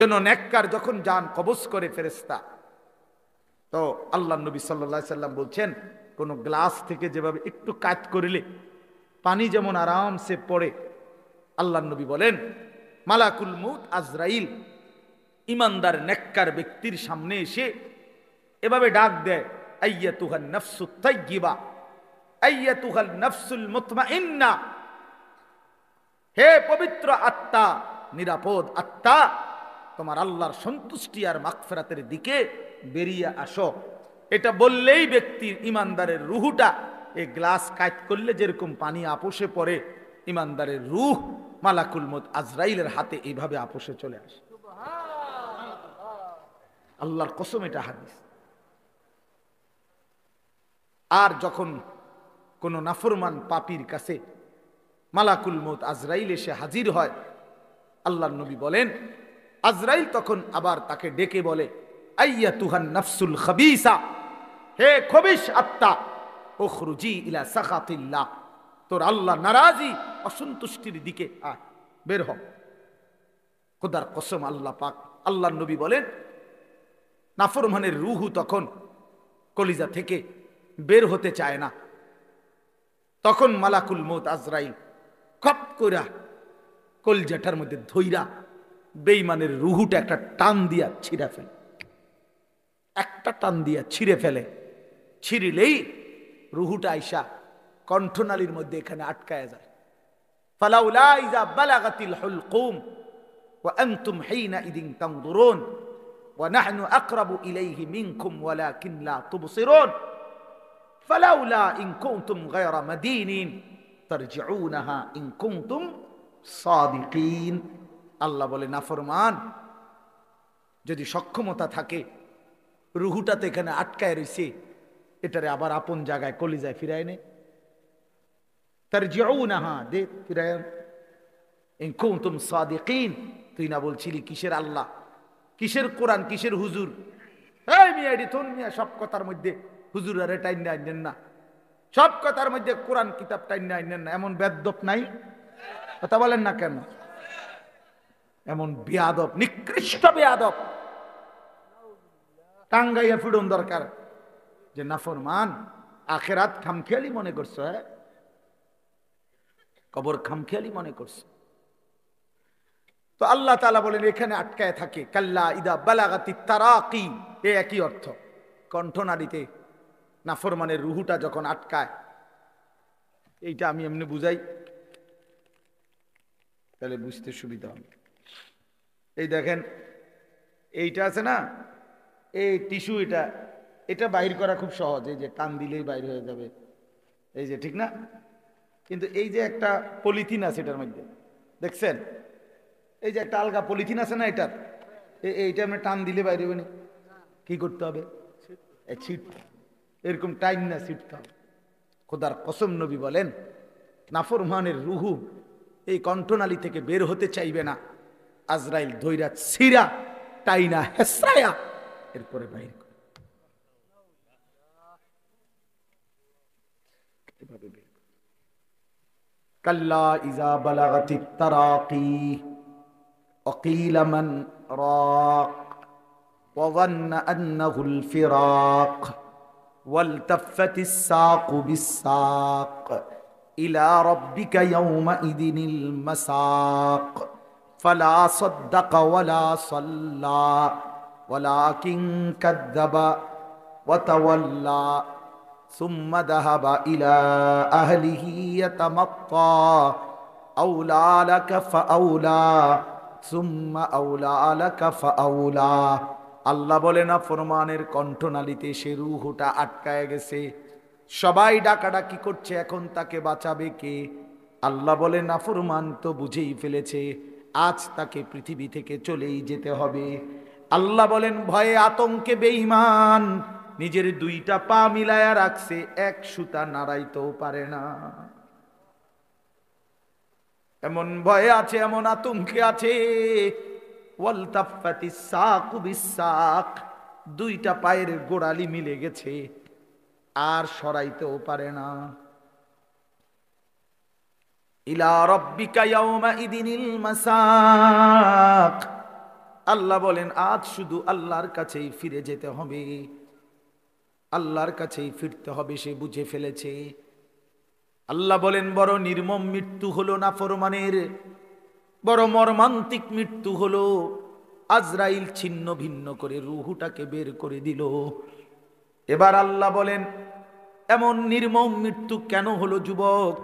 জন্য নেককার যখন জান কবজ করে ফেরেশতা, তো আল্লাহ নবী সাল্লাল্লাহু আলাইহি সাল্লাম বলছেন, কোন গ্লাস থেকে যেভাবে একটু কাট করিলে পানি যেমন আরামসে পড়ে, আল্লাহ নবী বলেন মালাকুল মউত আজরাইল ইমানদার নেককার ব্যক্তির সামনে এসে এভাবে ডাক দেয়, আইয়াতুহান নাফসুত তাইয়্যিবা, আইয়াতুহাল নাফসুল মুতমাইন্না, হে পবিত্র আত্মা, নিরাপদ আত্মা, তোমার আল্লাহর সন্তুষ্টি আর মাগফিরাতের দিকে বেরিয়ে আসো। এটা বললেই ব্যক্তির ইমানদারের রুহটা, এই গ্লাস কাট করলে যেরকম পানি আপোষে পড়ে, ইমানদারের রুহ মালাকুল মউত আজরাইলের হাতে এইভাবে আপোষে চলে আসে। আল্লাহর কসম, এটা হাদিস। আর যখন কোন নাফরমান পাপীর কাছে মালাকুল মউত আজরাইল এসে হাজির হয়, আল্লাহর নবী বলেন আজরাইল তখন আবার তাকে ডেকে বলে, আইয়াতুহান নাফসুল খাবিসা, হে খবিশ আত্মা, উখরুজি ইলা সাখাতিল্লাহ, তোর আল্লাহ নারাজি অসন্তুষ্টির দিকে আয়, বের হ। খোদার কসম, আল্লাহ পাক, আল্লাহর নবী বলেন নাফরমানের রূহ তখন কলিজা থেকে বের হতে চায় না। তখন মালাকুল মউত আজরাইল কপ কইরা কলজাটার মধ্যে ধইরা বেঈমানের রুহুটা একটা টান দিয়া ছিঁড়ে ফেলে, একটা টান দিয়া ছিঁড়ে ফেলে। ছিঁড়িলেই রুহুটা আইসা কণ্ঠনালীর মধ্যে এখানে আটকায় যায়। ফালাউলা ইযা বালাগাতিল হুলকুম ওয়া আনতুম হিনা ইদিন তানজুরুন ওয়া নাহনু আকরাবু ইলাইহি মিনকুম ওয়ালাকিন লা তুবসিরুন ফালাউলা ইন কুনতুম গায়রা মাদিনিন তারজিউনাহা ইন কুনতুম সাদিকিন। আল্লাহ বলে, নাফরমান যদি সক্ষমতা থাকে, রুহুটা তো এখানে আটকায় রয়েছে, এটারে আবার আপন জায়গায় কলিজায় ফিরায় নে, তারজিউনাহা, দে ফিরায়, ইন কুনতুম সাদিকিন। তুই না বলছিলি কিসের আল্লাহ, কিসের কোরআন, কিসের হুজুর? এই মিয়া এডি থুন মিয়া, সব কথার মধ্যে হুজুর আরে টাইন আইনেন না, সব কথার মধ্যে কোরআন কিতাব টাইন আইনেন না, এমন বেয়াদব নাই? কথা বলেন না কেন? এমন বেয়াদব, নিকৃষ্ট বেয়াদব টাঙ্গাইয়া ফিডন দরকার। যে নাফরমান, আখেরাত খামখেয়ালি মনে করছো, হ্যাঁ, কবর খামখেয়ালি মনে করছো। তো আল্লাহ তাআলা বলেন এখানে আটকায় থাকে, কাল্লা ইদা বালাগাতি তারাকি, এ একই অর্থ। কণ্ঠনালীতে নাফরমানের রুহুটা যখন আটকায়, এইটা আমি এমনি বুঝাই তাহলে বুঝতে সুবিধা হবে। এই দেখেন, এইটা আছে না, এই টিস্যু, এটা এটা বাহির করা খুব সহজ, এই যে টান দিলেই বাইর হয়ে যাবে, এই যে, ঠিক না? কিন্তু এই যে একটা পলিথিন আছে এটার মধ্যে, দেখছেন? এই যে একটা আলগা পলিথিন আছে না, এটার এইটা আমি টান দিলে বাইরে হবে না, কি করতে হবে? ছিটতে, এরকম টাইম না, ছিটতে হবে। খোদার কসম, নবী বলেন নাফরমানের রুহু এই কণ্ঠনালী থেকে বের হতে চাইবে না, আজরাইল ধইরা ছিরা টাইনা হেসরায়া এরপরে বাইর করে, এভাবে বের করে। কাল্লা ইজা বালাগাতিত তারাকি وقيل من راق وظن أنه الفراق والتفت الساق بالساق إلى ربك يومئذ المساق فلا صدق ولا صلى ولكن كذب وتولى ثم ذهب إلى أهله يتمطى أولى لك فأولى সুম্মা আউলা আলাকা ফাআউলা। আল্লাহ বলে নাফরমানের কণ্ঠনালীতে সে রূহটা আটকায় গেছে, সবাই ডাকাডাকি করছে, এখন তাকে বাঁচাবে কে? আল্লাহ বলে নাফরমান তো বুঝেই ফেলেছে, আজ তাকে পৃথিবী থেকে চলেই যেতে হবে। আল্লাহ বলেন ভয়ে আতঙ্কে বেঈমান নিজের দুইটা পা মিলায়া রাখছে, এক সুতা নাড়াইতেও পারে না। এমন ভয়ে আছে, এমন আতঙ্কে আছে। ওয়ালতাফাতিস সাকু বিসাক, দুইটা পায়ের গোড়ালি মিলে গেছে, আর সরাইতেও পারে না। ইলা রাব্বিকা ইয়াউমা ইদিনিল মাসাক, আল্লাহ বলেন আজ শুধু আল্লাহর কাছেই ফিরে যেতে হবে, আল্লাহর কাছেই ফিরতে হবে, সে বুঝে ফেলেছে। আল্লাহ বলেন বড় নির্মম মৃত্যু হলো নাফরমানের, বড় মর্মান্তিক মৃত্যু হলো। আজরাইল ছিন্ন ভিন্ন করে রুহুটাকে বের করে দিল। এবার আল্লাহ বলেন এমন নির্মম মৃত্যু কেন হলো যুবক?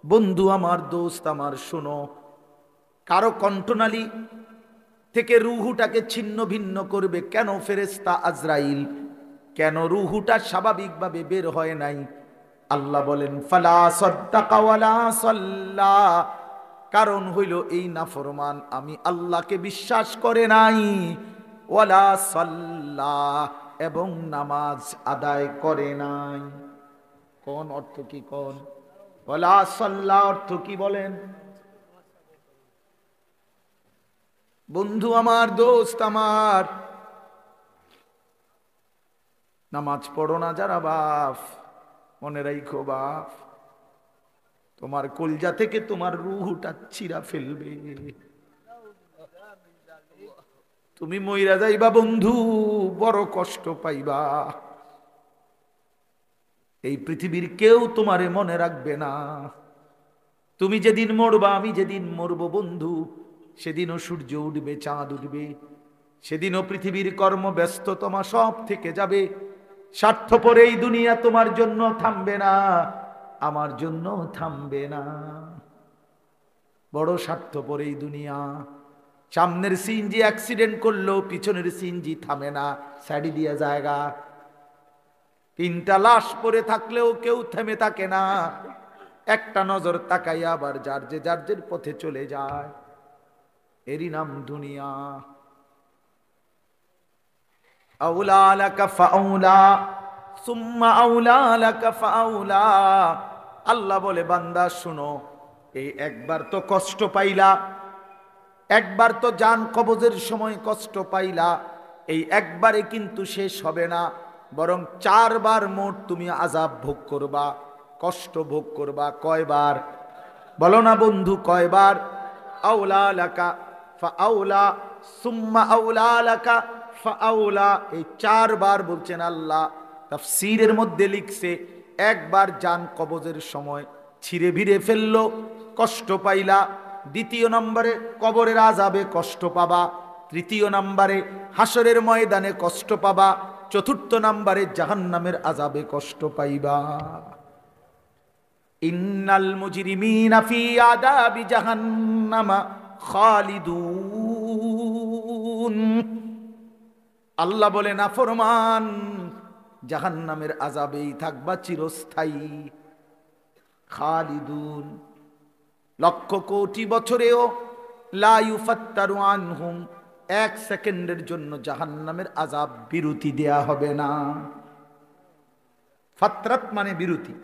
বন্ধু আমার, দোস্ত আমার, শোনো, কারো কণ্ঠনালী থেকে রুহুটাকে ছিন্ন ভিন্ন করবে কেন ফেরেশতা আজরাইল? কেন রুহুটা স্বাভাবিকভাবে বের হয় নাই? আল্লাহ বলেন ফালা সাদ্দাকা ওয়ালা সাল্লা, কারণ হইল এই নাফরমান আমি আল্লাহকে বিশ্বাস করে নাই, ওয়ালা সাল্লা, এবং নামাজ আদায় করে নাই। কোন অর্থ কি? কোন ওয়ালা সাল্লা অর্থ কি বলেন? বন্ধু আমার, দোস্ত আমার, নামাজ পড়ো না যারা বাপ, মনে রাখো বাপ, তোমার কলজা থেকে তোমার রুহুটা ছিঁড়া ফেলবে, তুমি মইরা যাইবা বন্ধু, বড় কষ্ট পাইবা। এই পৃথিবীর কেউ তোমারে মনে রাখবে না। তুমি যেদিন মরবা, আমি যেদিন মরব বন্ধু, সেদিনও সূর্য উঠবে, চাঁদ উঠবে, সেদিনও পৃথিবীর কর্মব্যস্ততমা সব থেকে যাবে। স্বার্থপর এই দুনিয়া তোমার জন্য থামবে না, আমার জন্য থামবে না। বড় স্বার্থপর এই দুনিয়া। সামনের সিএনজি অ্যাক্সিডেন্ট করলো, পিছনের সিএনজি থামে না, সাইডে দিয়া জায়গা। তিনটা লাশ পড়ে থাকলেও কেউ থেমে থাকে না, একটা নজর তাকাইয়া আবার যার যে পথে চলে যায়। এরই নাম দুনিয়া। আউলা লাকা ফাউলা সুম্মা আউলা লাকা ফাউলা। আল্লাহ বলে বান্দা শুনো, এই একবার তো কষ্ট পাইলা, একবার তো জান কবজের সময় কষ্ট পাইলা, এই একবারে কিন্তু শেষ হবে না, বরং 4 বার মোট তুমি আযাব ভোগ করবা, কষ্ট ভোগ করবা। কয়বার বলো না বন্ধু, কয়বার? আউলা লাকা ফাআউলা সুম্মা আউলা লাকা ফাআউলা, এই 4 বার বলছেন আল্লাহ। তাফসীরের মধ্যে লিখছে একবার জান কবজের সময় ছিঁড়ে ভিড়ে ফেললো, কষ্ট পাইলা। দ্বিতীয় নম্বরে কবরের আযাবে কষ্ট পাবা। তৃতীয় নম্বরে হাসরের ময়দানে কষ্ট পাবা। চতুর্থ নম্বরে জাহান্নামের আযাবে কষ্ট পাইবা। ইন্নাল মুজরিমিনা ফি আযাবি জাহান্নামা খালিদুন। আল্লাহ বলে নাফরমান জাহান্নামের আযাবেই থাকবা চিরস্থায়ী। খালিদুন, লক্ষ কোটি বছরেও লা ইউফাত্তারু আনহুম, 1 সেকেন্ডের জন্য জাহান্নামের আযাব বিরতি দেয়া হবে না। ফাতরাত মানে বিরতি।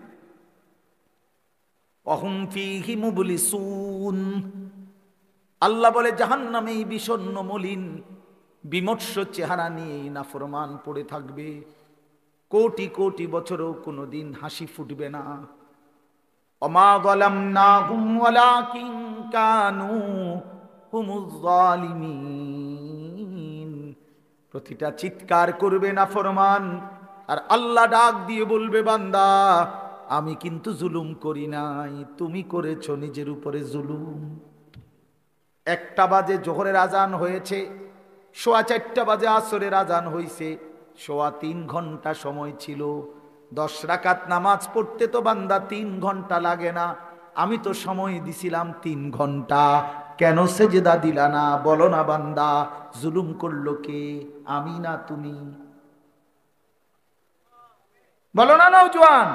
অহুম ফীহি মুবলিসুন। আল্লাহ বলে জাহান্নামে বিষণ্ণ মলিন বিমর্ষ চেহারা নিয়ে নাফরমান পড়ে থাকবে, কোটি কোটি বছরও কোনোদিন হাসি ফুটবে না। ওমা যালামনাহুম ওয়ালাকিন কানু হুমুজ জালিমিন। প্রতিটা চিৎকার করবে নাফরমান, আর আল্লাহ ডাক দিয়ে বলবে বান্দা আমি কিন্তু জুলুম করি নাই, তুমি করেছো নিজের উপরে জুলুম। 1টা বাজে জোহরের আজান হয়েছে, 4:15 বাজে আসরের আজান হয়েছে, 3.25 ঘন্টা সময় ছিল। 10 রাকাত নামাজ পড়তে তো বান্দা 3 ঘন্টা লাগে না, আমি তো সময় দিছিলাম 3 ঘন্টা, কেন সেজদা দিলা না? বলো না বান্দা, জুলুম করলো কে? আমি না তুমি? বলো না নওজোয়ান,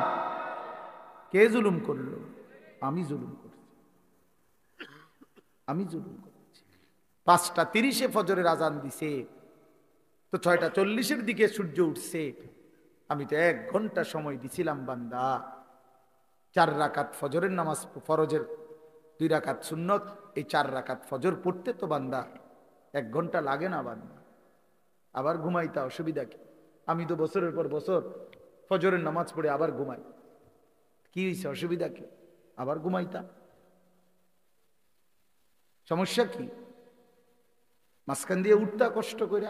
কে জুলুম করলো? আমি জুলুম করছি, আমি জুলুম করেছি। 5:30 ফজরের আজান দিছে, তো 6:40 দিকে সূর্য উঠছে, আমি তো 1 ঘন্টা সময় দিছিলাম বান্দা। 4 রাকাত ফজরের নামাজ, ফরজের 2 রাকাত সুন্নত, এই 4 রাকাত ফজর পড়তে তো বান্দা 1 ঘন্টা লাগে না বান্দা? আবার ঘুমাইতা, অসুবিধা কি? আমি তো বছরের পর বছর ফজরের নামাজ পড়ে আবার ঘুমাই, কি হয়েছে? অসুবিধা কি? আবার ঘুমাইতা, সমস্যা কি? মাঝখান দিয়ে উঠতা কষ্ট করে।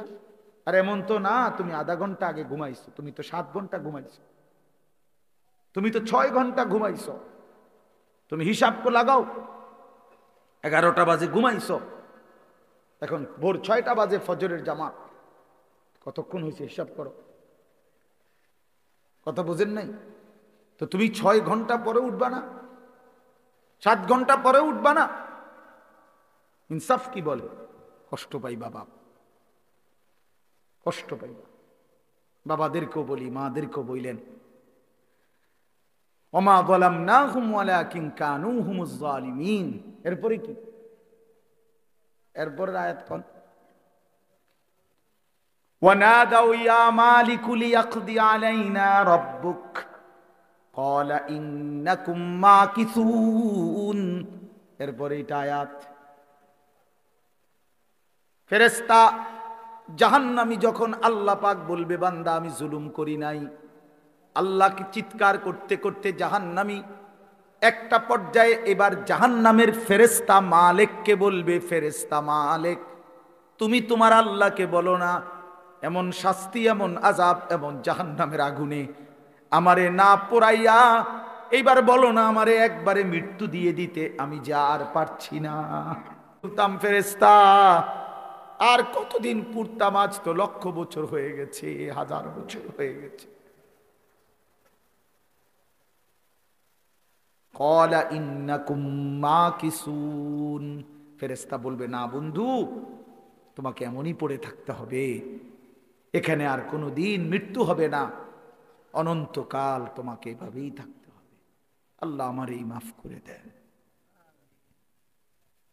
আর এমন তো না তুমি আধা ঘন্টা আগে ঘুমাইছো, তুমি তো 7 ঘন্টা ঘুমাইছো, তুমি তো 6 ঘন্টা ঘুমাইছো। তুমি হিসাব করে লাগাও, 11টা বাজে ঘুমাইছো, এখন ভোর 6টা বাজে ফজরের জামাত, কতক্ষণ হয়েছে হিসাব করো। কথা বুঝেন নাই? তো তুমি 6 ঘন্টা পরে উঠবা না? 7 ঘন্টা পরে উঠবা না? ইনসাফ কি বলে? কষ্ট পাইবা বাপ, কষ্ট পাইবা। বাবাদেরকেও বলি, মাদেরকেও বললেন, ওমা যালামনাহুম ওয়ালাকিন কানু হুমুজ জালিমিন। এরপরে কি? এরপরের আয়াত কোন? ওয়ানাদাউ ইয়া মালিকু লিয়াকদি আলাইনা রাব্বুক ক্বালা ইন্নাকুম মাকিসুন। এরপরে এটা আয়াত। ফেরেশতা জাহান্নামী যখন আল্লাহ পাক বলবে বান্দা আমি জুলুম করি নাই, আল্লাহকে চিৎকার করতে করতে জাহান্নামী একটা পর্যায়ে এবার জাহান্নামের ফেরেশতা মালিককে বলবে, ফেরেশতা মালিক তুমি তোমার আল্লাহকে বলো না এমন শাস্তি, এমন আযাব, এমন জাহান্নামের আগুনে আমারে না পোড়াইয়া এইবার বলো না আমারে একবারে মৃত্যু দিয়ে দিতে, আমি যে আর পারছি না। বলতাম ফেরেশতা আর কতদিন পুরতাম? আজ তো লক্ষ বছর হয়ে গেছে, 1000 বছর হয়ে গেছে। ক্বালা ইন্নাকুম মাকিসুন। ফেরেশতা বলবে না বন্ধু, তোমাকে এমনই পড়ে থাকতে হবে, এখানে আর কোনো দিন মৃত্যু হবে না, অনন্তকাল তোমাকে এভাবেই থাকতে হবে। আল্লাহ আমার এই মাফ করে দেন।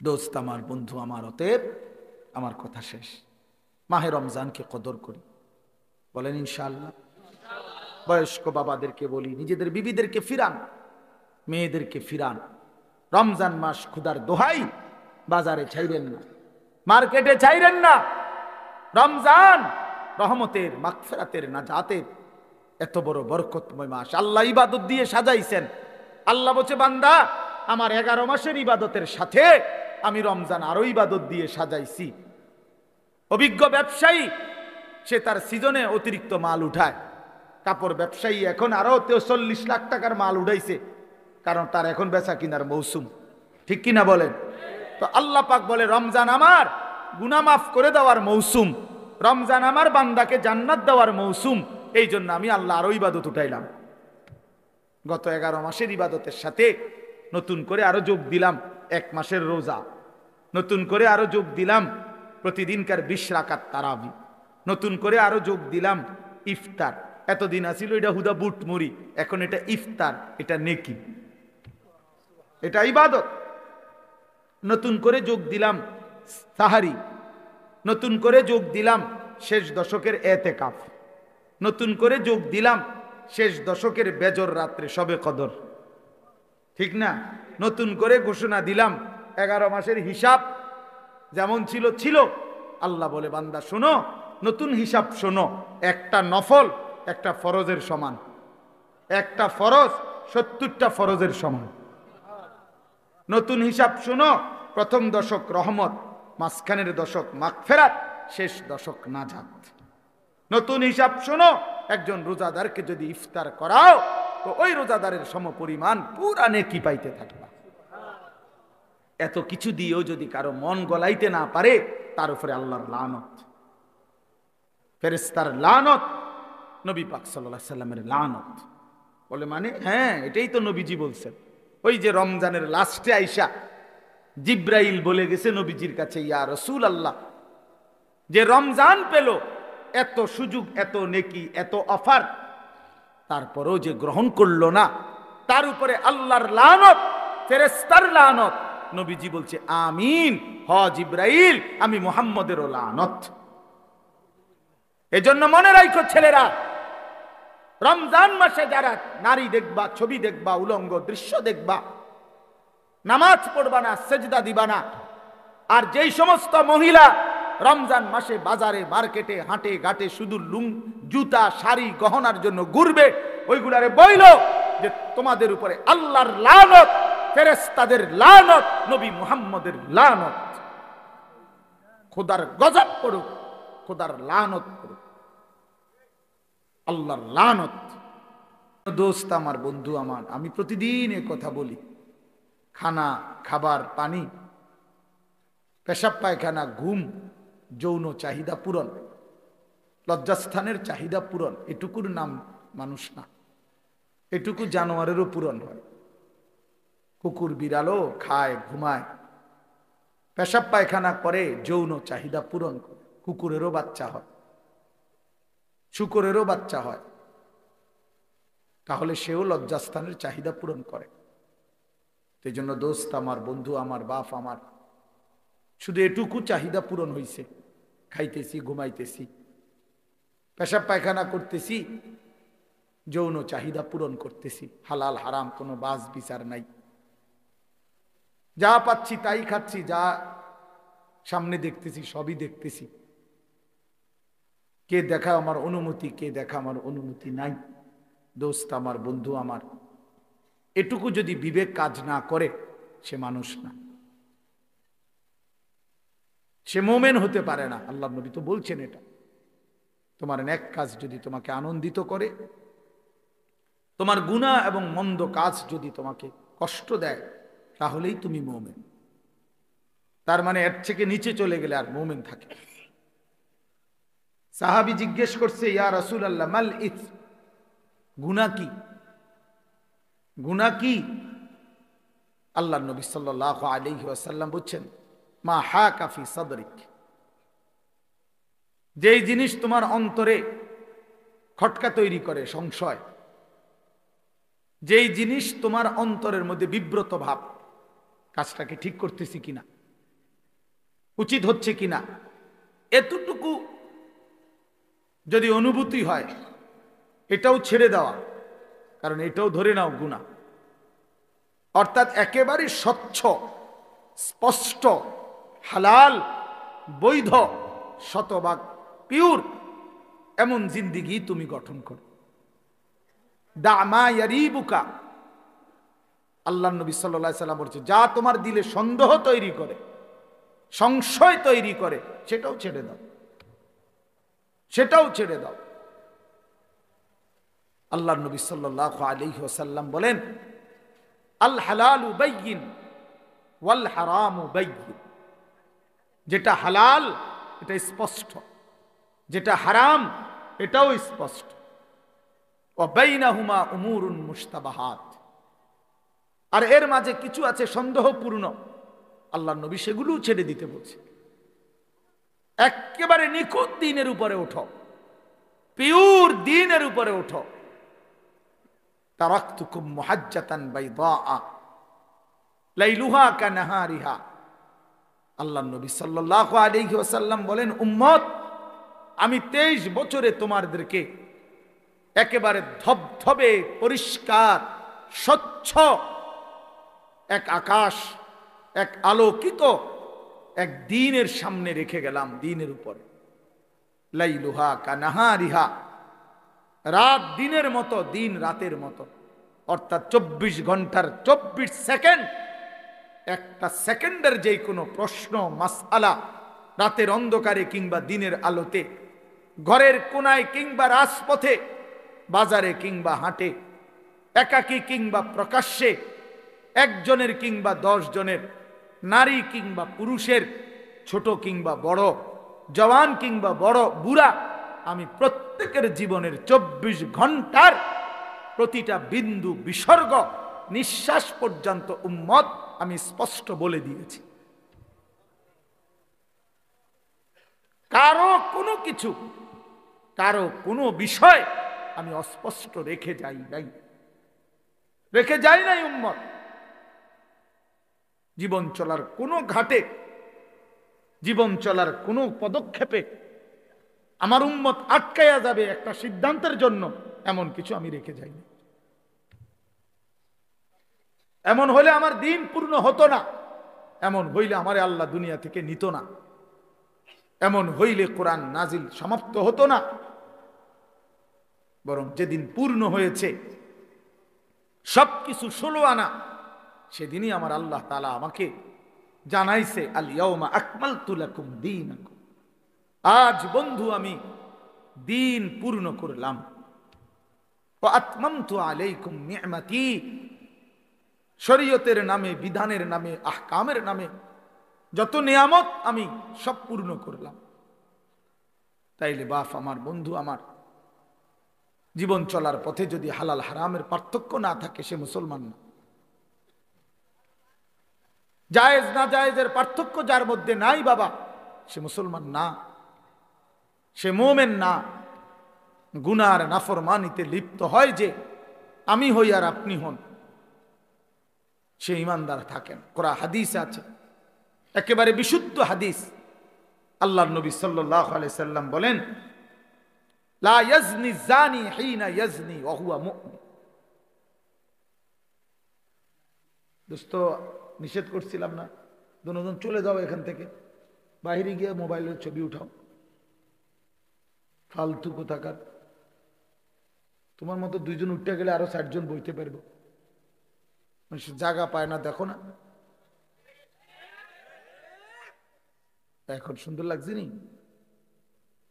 দোস্ত আমার, বন্ধু আমার, অতএব আমার কথা শেষ, মাহে রমজানকে কদর করি, বলেন ইনশাআল্লাহ। বয়স্ক বাবাদেরকে বলি নিজেদের বিবিদেরকে ফিরান, মেয়েদেরকে ফিরান। রমজান মাস ক্ষুধার দোহাই, বাজারে ছাইরেন না, মার্কেটে ছাইরেন না। রমজান রহমতের, মাগফিরাতের, নাজাতের এত বড় বরকতময় মাস আল্লাহ ইবাদত দিয়ে সাজাইছেন। আল্লাহ বলছে বান্দা আমার 11 মাসের ইবাদতের সাথে আমি রমজান আরো ইবাদত দিয়ে সাজাইছি। অভিজ্ঞ ব্যবসায়ী সে তার সিজনে অতিরিক্ত মাল উঠায়, কাপড় ব্যবসায়ী এখন আরো 43 লাখ টাকার মাল উঠাইছে, কারণ তার এখন বেচা কিনার মৌসুম, ঠিক কিনা বলেন? তো আল্লাহ পাক বলে রমজান আমার গুনাহ মাফ করে দেওয়ার মৌসুম, রমজান আমার বান্দাকে জান্নাত দেওয়ার মৌসুম, এই জন্য আমি আল্লাহ আরো ইবাদত উঠাইলাম। গত 11 মাসের ইবাদতের সাথে নতুন করে আরো যোগ দিলাম 1 মাসের রোজা, নতুন করে আরো যোগ দিলাম প্রতিদিনকার 20 রাকাত তারাবি, নতুন করে আরো যোগ দিলাম ইফতার। এতদিন আছিল এটা হুদা বুট মুড়ি, এখন এটা ইফতার, এটা নেকি, এটা ইবাদত। নতুন করে যোগ দিলাম সাহারি, নতুন করে যোগ দিলাম শেষ দশকের এতেকাফ, নতুন করে যোগ দিলাম শেষ দশকের বেজর রাত্রে শবে কদর, ঠিক না? নতুন করে ঘোষণা দিলাম 11 মাসের হিসাব যেমন ছিল ছিল। আল্লাহ বলে বান্দা শোনো, নতুন হিসাব শোনো, একটা নফল একটা ফরজের সমান, একটা ফরজ 70টা ফরজের সমান। নতুন হিসাব শোনো, প্রথম দশক রহমত, মাঝখানের দশক মাগফিরাত, শেষ দশক নাজাত। নতুন হিসাব শোনো, একজন রোজাদারকে যদি ইফতার করাও তো ওই রোজাদারের সমপরিমাণ পুরা নেকি পাইতে থাকবা। এত কিছু দিয়েও যদি কারো মন গলাইতে না পারে, তার উপরে আল্লাহর লানত, ফেরেশতার লানত, নবী পাক সাল্লাল্লাহু আলাইহি সাল্লামের লানত। বলে মানে হ্যাঁ, এটাই তো নবীজি বলছেন। ওই যে রমজানের লাস্টে আইসা জিব্রাইল বলে গেছে নবীজির কাছে, ইয়া রাসূলুল্লাহ, যে রমজান পেল, এত সুযোগ, এত নেকি, এত অফার, তারপরেও যে গ্রহণ করলো না, তার উপরে আল্লাহর লানত, ফেরেশতার লানত। নবীজি বলছে আমিন, হ জিব্রাইল, আমি মুহাম্মদেরও লানত। এজন্য মনে রাখো ছেলেরা, রমজান মাসে যারা নারী দেখবা, ছবি দেখবা, উলঙ্গ দৃশ্য দেখবা, নামাজ পড়বা না, সেজদা দিবা না। আর যেই সমস্ত মহিলা রমজান মাসে বাজারে মার্কেটে হাটে ঘাটে শুধু জুতা শাড়ি গহনার জন্য ঘুরবে, ওইগুলারে বইল যে তোমাদের উপরে আল্লাহর লানত, ফেরেশতাদের লানত, নবী মুহাম্মদের লানত। খোদার গজব পড়ুক, খোদার লানত পড়ুক, আল্লাহর লানত। দোস্ত আমার, বন্ধু আমার, আমি প্রতিদিন এ কথা বলি, খানা, খাবার, পানি, পেশাব পায়খানা, ঘুম, যৌন চাহিদা পূরণ, লজ্জাস্থানের চাহিদা পূরণ, এটুকুর নাম মানুষ না। এটুকু জানোয়ারেরও পূরণ হয়। কুকুর বিড়ালও খায়, ঘুমায়, পেশাব পায়খানা করে, যৌন চাহিদা পূরণ করে। কুকুরেরও বাচ্চা হয়, শুকরেরও বাচ্চা হয়, তাহলে সেও লজ্জাস্থানের চাহিদা পূরণ করে। সেই জন্য দোস্ত আমার, বন্ধু আমার, বাপ আমার, শুধু এটুকু চাহিদা পূরণ হইছে, খাইতেছি, ঘুমাইতেছি, পেশাব পায়খানা করতেছি, যৌন চাহিদা পূরণ করতেছি, হালাল হারাম কোনো বাজ বিচার নাই, যা পাচ্ছি তাই খাচ্ছি, যা সামনে দেখতেছি সবই দেখতেছি। কে দেখা আমার অনুমতি, কে দেখা আমার অনুমতি নাই। দোস্ত আমার, বন্ধু আমার, এটুকু যদি বিবেক কাজ না করে, সে মানুষ না, সে মোমেন হতে পারে না। আল্লাহ নবী তো বলছেন এটা। তোমার নেক কাজ যদি তোমাকে আনন্দিত করে, তোমার গুনাহ এবং মন্দ কাজ যদি তোমাকে কষ্ট দেয়, তাহলেই তুমি মোমেন। তার মানে এর থেকে নিচে চলে গেলে আর মোমেন থাকে। সাহাবী জিজ্ঞেস করছে, ইয়া রাসূলুল্লাহ, মাল ইথম, গুনাহ কি? গুনাহ কি? আল্লাহ নবী সাল্লাল্লাহু আলাইহি ওয়াসাল্লাম বলছেন, মা হাকা ফি সাদরিক, যেই জিনিস তোমার অন্তরে খটকা তৈরি করে, সংশয়, যেই জিনিস তোমার অন্তরের মধ্যে বিব্রত ভাব, কাজটাকে ঠিক করতেছি কিনা, উচিত হচ্ছে কিনা, এতটুকু যদি অনুভূতি হয়, এটাও ছেড়ে দেওয়া, কারণ এটাও ধরে নাও গুনাহ। অর্থাৎ একেবারে স্বচ্ছ, স্পষ্ট, হালাল, বৈধ, শতভাগ পিওর এমন জিন্দিগি তুমি গঠন করো। দামা ইয়ারিবুকা, আল্লাহ নবী সাল্লাল্লাহু আলাইহি সাল্লাম বলছে, যা তোমার দিলে সন্দেহ তৈরি করে, সংশয় তৈরি করে, সেটাও ছেড়ে দাও, সেটাও ছেড়ে দাও। আল্লাহ নবী সাল্লাল্লাহু আলাইহি ওয়াসাল্লাম বলেন, আল হালালু বাইয়িন ওয়াল হারামু বাইয়িন, যেটা হালাল এটা স্পষ্ট, যেটা হারাম এটাও স্পষ্ট। ওয়া বাইনাহুমা উমুরুন মুশতাবাহাত, আর এর মাঝে কিছু আছে সন্দেহপূর্ণ, আল্লাহ নবী সেগুলোও ছেড়ে দিতে বলছে। একেবারে নিখুঁত দ্বীনের উপরে ওঠো, পিওর দ্বীনের উপরে ওঠো। তারাকতুকুম মুহাজ্জাতান বাইদা লাইলুহা কানাহারিহা, আল্লাহ নবী সাল্লাল্লাহু আলাইহি ওয়াসাল্লাম বলেন, উম্মত, আমি 23 বছরে তোমাদেরকে একেবারে ধবধবে পরিষ্কার স্বচ্ছ এক আকাশ, এক আলোকিত এক দ্বীনের সামনে রেখে গেলাম, দ্বীনের উপরে। লাইলুহা কানাহারিহা, রাত দিনের মতো, দিন রাতের মতো, অর্থাৎ 24 ঘন্টার 24 সেকেন্ড, একটা সেকেন্ডের যে কোনো প্রশ্ন মাসআলা, রাতের অন্ধকারে কিংবা দিনের আলোতে, ঘরের কোনায় কিংবা রাজপথে, বাজারে কিংবা হাটে, একাকী কিংবা প্রকাশ্যে, একজনের কিংবা 10 জনের, নারী কিংবা পুরুষের, ছোট কিংবা বড়, জওয়ান কিংবা বড় বুড়া, আমি প্রত্যেকের জীবনের 24 ঘন্টার প্রতিটা বিন্দু বিসর্গ, নিঃশ্বাস পর্যন্ত উম্মত আমি স্পষ্ট বলে দিয়েছি। কারো কোনো কিছু, কারো কোনো বিষয় আমি অস্পষ্ট রেখে যাই নাই, রেখে যাই নাই উম্মত। জীবন চলার কোনো ঘাটে, জীবন চলার কোনো পদক্ষেপে আমার উম্মত আটকায়া যাবে একটা সিদ্ধান্তের জন্য, এমন কিছু আমি রেখে যাই না। এমন হলে আমার দিন পূর্ণ হতো না, এমন হইলে আমারে আল্লাহ দুনিয়া থেকে নিত না, এমন হইলে কোরআন নাজিল সমাপ্ত হতো না। বরং যেদিন পূর্ণ হয়েছে সবকিছু 16 আনা, সেদিনই আমার আল্লাহ তাআলা আমাকে জানাইছে আল ইয়াউমা আকমালতু লাকুম দীনাকুম, আজ বন্ধু আমি দিন পূর্ণ করলাম। ওয়া আতমামতু আলাইকুম নি'মাতি, শরীয়তের নামে, বিধানের নামে, আহকামের নামে যত নিয়ামত আমি সব পূর্ণ করলাম। তাইলে বাপ আমার, বন্ধু আমার, জীবন চলার পথে যদি হালাল হারামের পার্থক্য না থাকে সে মুসলমান না। জায়েজ না জায়েজের পার্থক্য যার মধ্যে নাই বাবা, সে মুসলমান না, সে মুমিন না। গুনার নাফরমানিতে লিপ্ত হয় যে আমি হই আর আপনি হন, সে ইমানদার থাকেন। কোরআন হাদিসে আছে, একেবারে বিশুদ্ধ হাদিস, আল্লাহর নবী সাল্লাল্লাহু আলাইহি সাল্লাম বলেন, লা ইয়াজনি জানি হিনা ইয়াজনি ওয়া হুয়া মুমিন। দোস্ত নিষেধ করছিলাম না, দুজন চলে যাও এখান থেকে, বাইরে গিয়ে মোবাইলের ছবি উঠাও, ফালতু কোথাকার। তোমার মতো দুইজন উঠতে গেলে আরো 60 জন বইতে পারবো, মানুষ জায়গা পায় না, দেখো না এখন সুন্দর লাগছে নি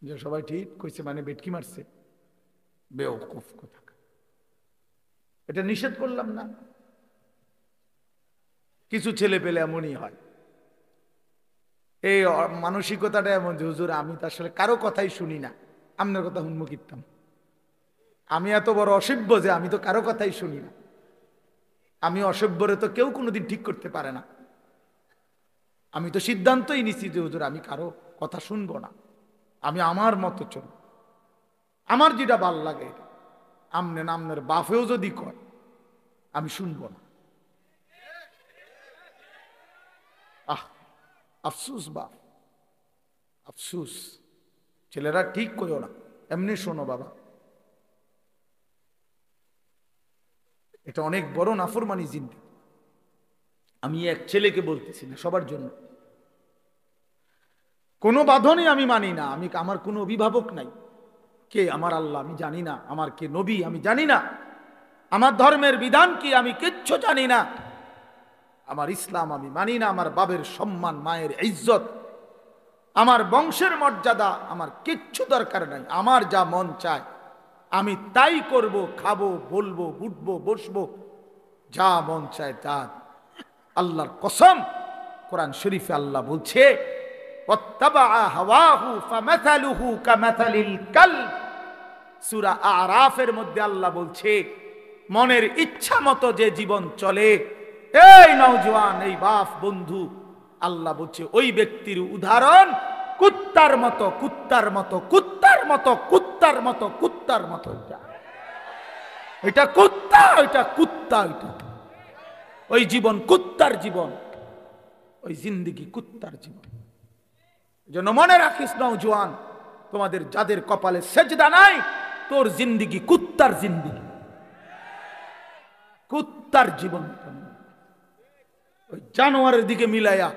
যে সবাই ঠিক কইছে, মানে বেটকি মারছে, বেওকুফ কোথাকার। এটা নিষেধ করলাম না। কিছু ছেলে পেলে এমনই হয়, এই মানসিকতাটা এমন যে হুজুর আমি তো আসলে কারো কথাই শুনি না, আপনার কথা হুন্মুখ ইত্তাম, আমি এত বড় অসভ্য যে আমি তো কারো কথাই শুনি না। আমি অসভ্যরে তো কেউ কোনোদিন ঠিক করতে পারে না। আমি তো সিদ্ধান্তই নিছি যে হুজুর আমি কারো কথা শুনবো না, আমি আমার মতো চল, আমার যেটা ভাল লাগে, আমনে নামনের বাফেও যদি কয় আমি শুনবো না। আহ, আফসুস বাপ, আফসুস। ছেলেরা ঠিক করো না, এমনি শোনো বাবা, এটা অনেক বড় নাফরমানি জিন্দেগি। আমি এক ছেলেকে বলতেছি না, সবার জন্য। কোনো বাঁধনই আমি মানি না, আমি আমার কোনো অভিভাবক নাই। কে আমার আল্লাহ আমি জানি না, আমার কে নবী আমি জানি না, আমার ধর্মের বিধান কি আমি কিচ্ছু জানি না, আমার ইসলাম আমি মানি না, আমার বাবের সম্মান, মায়ের ইজ্জত, আমার বংশের মর্যাদা আমার কিচ্ছু দরকার নাই। আমার যা মন চায় আমি তাই করব, খাবো, বলবো, উঠবো, বসবো, যা মন চায় তা। আল্লাহর কসম, কোরআন শরীফে আল্লাহ বলছে, সূরা আরাফের মধ্যে আল্লাহ বলছে, মনের ইচ্ছা মতো যে জীবন চলে, এই নওজোয়ান, এই বাপ, বন্ধু, আল্লাহ বলছে ওই ব্যক্তির উদাহরণ কুত্তার মতো, কুত্তার মতো, কুত্তার মতো, কুত্তার মতো, কুত্তার মতো। এটা কুত্তা, এটা কুত্তা, এটা ওই জীবন কুত্তার জীবন, ওই জিন্দেগি কুত্তার জীবন। জন্য মনে রাখিস নওজোয়ান, তোমাদের যাদের কপালে সেজদা নাই, তোর জিন্দেগি কুত্তার জিন্দেগি, কুত্তার জীবন। ওই জানোয়ারের দিকে মিলাইয়া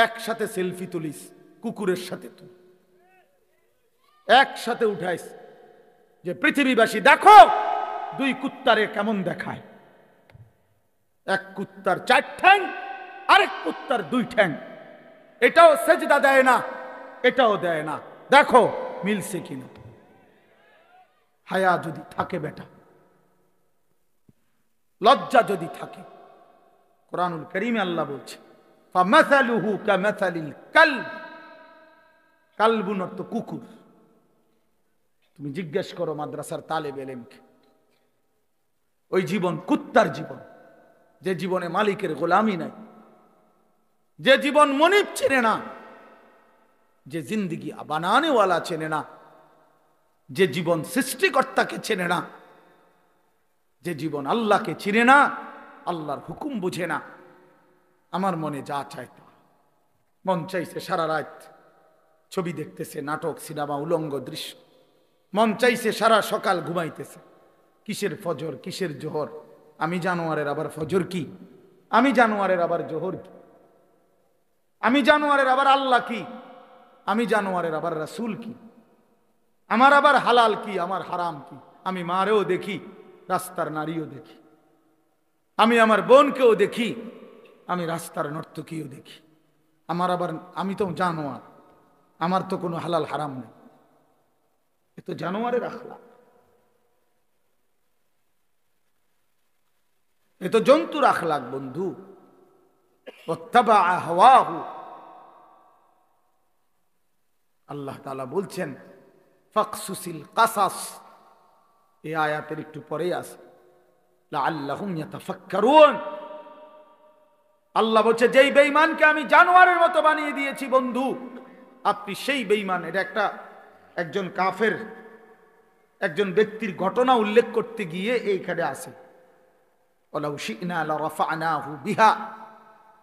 একসাথে সেলফি তুলিস, কুকুরের সাথে তুই একসাথে উঠাইস যে পৃথিবীবাসী দেখো দুই কুত্তারে কেমন দেখায়। এক কুত্তার 4 ঠ্যাং, আরেক কুত্তার 2 ঠ্যাং, এটাও সেজদা দেয় না, এটাও দেয় না, দেখো মিলছে কিনা। হায়া যদি থাকে বেটা, লজ্জা যদি থাকে, কোরআনুল কারীমে আল্লাহ বলছে, ফামাসালুহু কামাসালিল কালব, কালবুন অর্থ কুকুর। তুমি জিজ্ঞেস করো মাদ্রাসার তালেবে ইলমকে, ওই জীবন কুত্তার জীবন, যে জীবনে মালিকের গোলামি নাই, যে জীবন মনিব চেনে না, যে জিন্দেগি বানানেওয়ালা চেনে না, যে জীবন সৃষ্টিকর্তাকে চেনে না, যে জীবন আল্লাহকে চিনে না, আল্লাহর হুকুম বুঝে না। আমার মনে যা চাইতো, মন চাইছে সারা রাত ছবি দেখতেছে, নাটক, সিনেমা, উলঙ্গ দৃশ্য, মন চাইছে সারা সকাল ঘুমাইতেছে। কিসের ফজর, কিসের জোহর? আমি জানোয়ারের আবার ফজর কি? আমি জানোয়ারের আবার জোহর কি? আমি জানোয়ারের আবার আল্লাহ কি? আমি জানোয়ারের আবার রাসূল কি? আমার আবার হালাল কি, আমার হারাম কি? আমি মারেও দেখি, রাস্তার নারীও দেখি, আমি আমার বোনকেও দেখি, আমি রাস্তার নর্তকীও দেখি। আমার আবার, আমি তো জানোয়ার, আমার তো কোনো হালাল হারাম নেই। এ তো জানোয়ারের আখলাক, এ তো জন্তুর আখলাক বন্ধু। ওয়াত্তাবা হাওয়াহু, আল্লাহ তাআলা বলছেন ফাকসুসিল কাসাস, এই আয়াতের একটু পরেই আছে, লাআল্লাহুম ইয়াতাফাক্কারুন। আল্লাহ বলছে যেই বেঈমানকে আমি জানোয়ারের মতো বানিয়ে দিয়েছি বন্ধু, আপনি সেই বেঈমান। এটা একজন কাফের একজন ব্যক্তির ঘটনা উল্লেখ করতে গিয়ে এইখানে আছে, ওয়ালাউ শি'না লারাফা'নাহু বিহা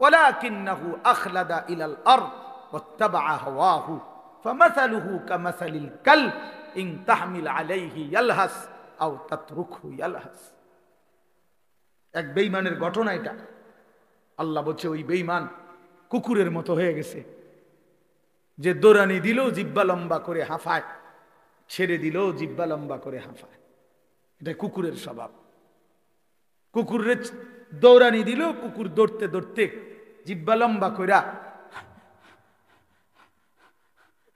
ওয়ালাকিন্নাহু আখলাদা ইলাল আরদ ওয়াত্তাবা'a হাওয়াহু ফামাসালুহু কামাসালিল কালব ইন তাহমিল আলাইহি ইয়ালহাস আও তাতরুকহু ইয়ালহাস। এক বেঈমানের ঘটনা এটা। আল্লাহ বলছে ওই বেঈমান কুকুরের মতো হয়ে গেছে, যে দৌড়ানি দিলেও জিহ্বা লম্বা করে হাঁফায়, ছেড়ে দিলেও জিহ্বা লম্বা করে হাঁফায়। এটা কুকুরের স্বভাব। কুকুরের দৌড়ানি দিলেও কুকুর দৌড়তে দৌড়তে জিহ্বা লম্বা কইরা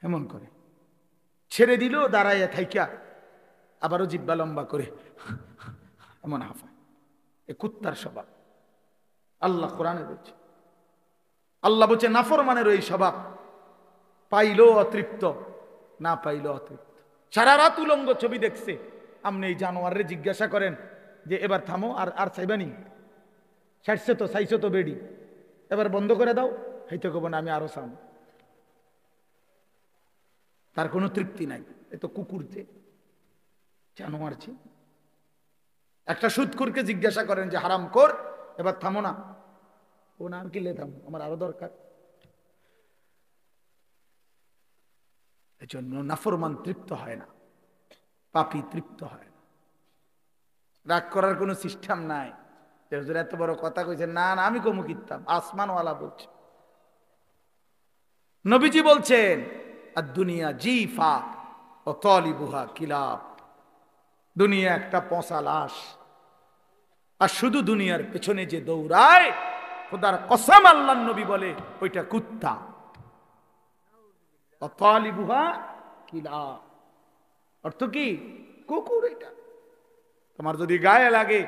এমন করে, ছেড়ে দিলেও দাঁড়াইয়া থাইকা আবারও জিহ্বা লম্বা করে এমন হাঁফায়। এ কুত্তার স্বভাব। আল্লাহ কোরআনে বলছে, আল্লাহ বলছে নাফরমানের ওই স্বভাব, পাইলো অতৃপ্ত, না পাইলো অতৃপ্ত। সারা রাত উলঙ্গ ছবি দেখছে। আপনি এই জানোয়ারে জিজ্ঞাসা করেন যে এবার থামো, আর চাইবানি, চাইছো তো বেডি, এবার বন্ধ করে দাও, হইতে কব না আমি আরো চাম। তার কোনো তৃপ্তি নাই। এ তো কুকুর, যে জানোয়ার। একটা সুদখোরকে জিজ্ঞাসা করেন যে হারাম কর, এবার থামো না, ও না আমি কিলে থামো, আমার আরো দরকার। এজন্য নাফরমান তৃপ্ত হয় না, পাপী তৃপ্ত হয় না। রাগ করার কোনো সিস্টেম নাই। এত বড় কথা কইছে, না না আমি কমু কিতাম, আসমানওয়ালা বলছে। নবীজি বলছেন আর দুনিয়া জিফা ও তালিবুহা কিলাব, দুনিয়া একটা পচা লাশ, আর শুধু দুনিয়ার পেছনে যে দৌড়ায়, খোদার কসম আল্লাহর নবী বলে ওইটা কুত্তা। ও তালিবুহা কিলাব অর্থ কি? কুকুর। এটা তোমার যদি গায়ে লাগে,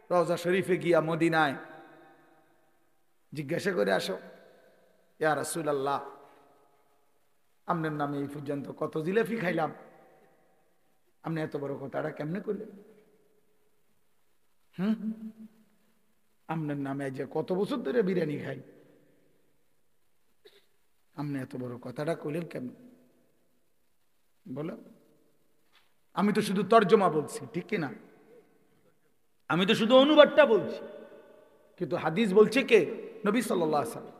রওজা শরীফে গিয়া মদিনায় জিজ্ঞাসা করে আসো, ইয়া রাসূলুল্লাহ আপনার নামে এই পর্যন্ত কত জিলাপি খাইলাম, আপনি এত বড় কথাটা কেমনে করলেন? আপনার নামে যে কত বছর ধরে বিরিয়ানি খাই, আপনি এত বড় কথাটা কইলেন কেমন? বলো। আমি তো শুধু তর্জমা বলছি, ঠিক কিনা? আমি তো শুধু অনুবাদটা বলছি, কিন্তু হাদিস বলছে কে? নবী সাল্লাল্লাহু আলাইহি ওয়াসাল্লাম।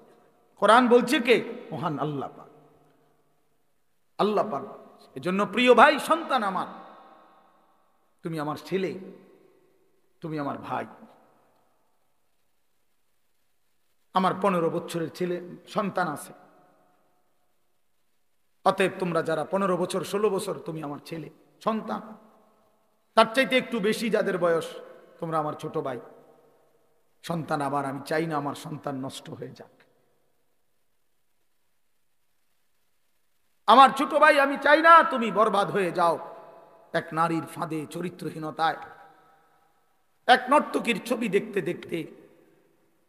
কোরআন বলছে কে? মহান আল্লাহ পাক। আল্লাহ পাক। এজন্য প্রিয় ভাই, সন্তান আমার, তুমি আমার ছেলে, তুমি আমার ভাই। আমার 15 বছরের ছেলে সন্তান আছে। অতএব তোমরা যারা 15 বছর 16 বছর, তুমি আমার ছেলে সন্তান। তার চাইতে একটু বেশি যাদের বয়স, তোমরা আমার ছোট ভাই সন্তান। আবার আমি চাই না আমার সন্তান নষ্ট হয়ে যাক। আমার ছোট ভাই, আমি চাই না তুমি বরবাদ হয়ে যাও এক নারীর ফাঁদে, চরিত্রহীনতায়, এক নর্তকীর ছবি দেখতে দেখতে,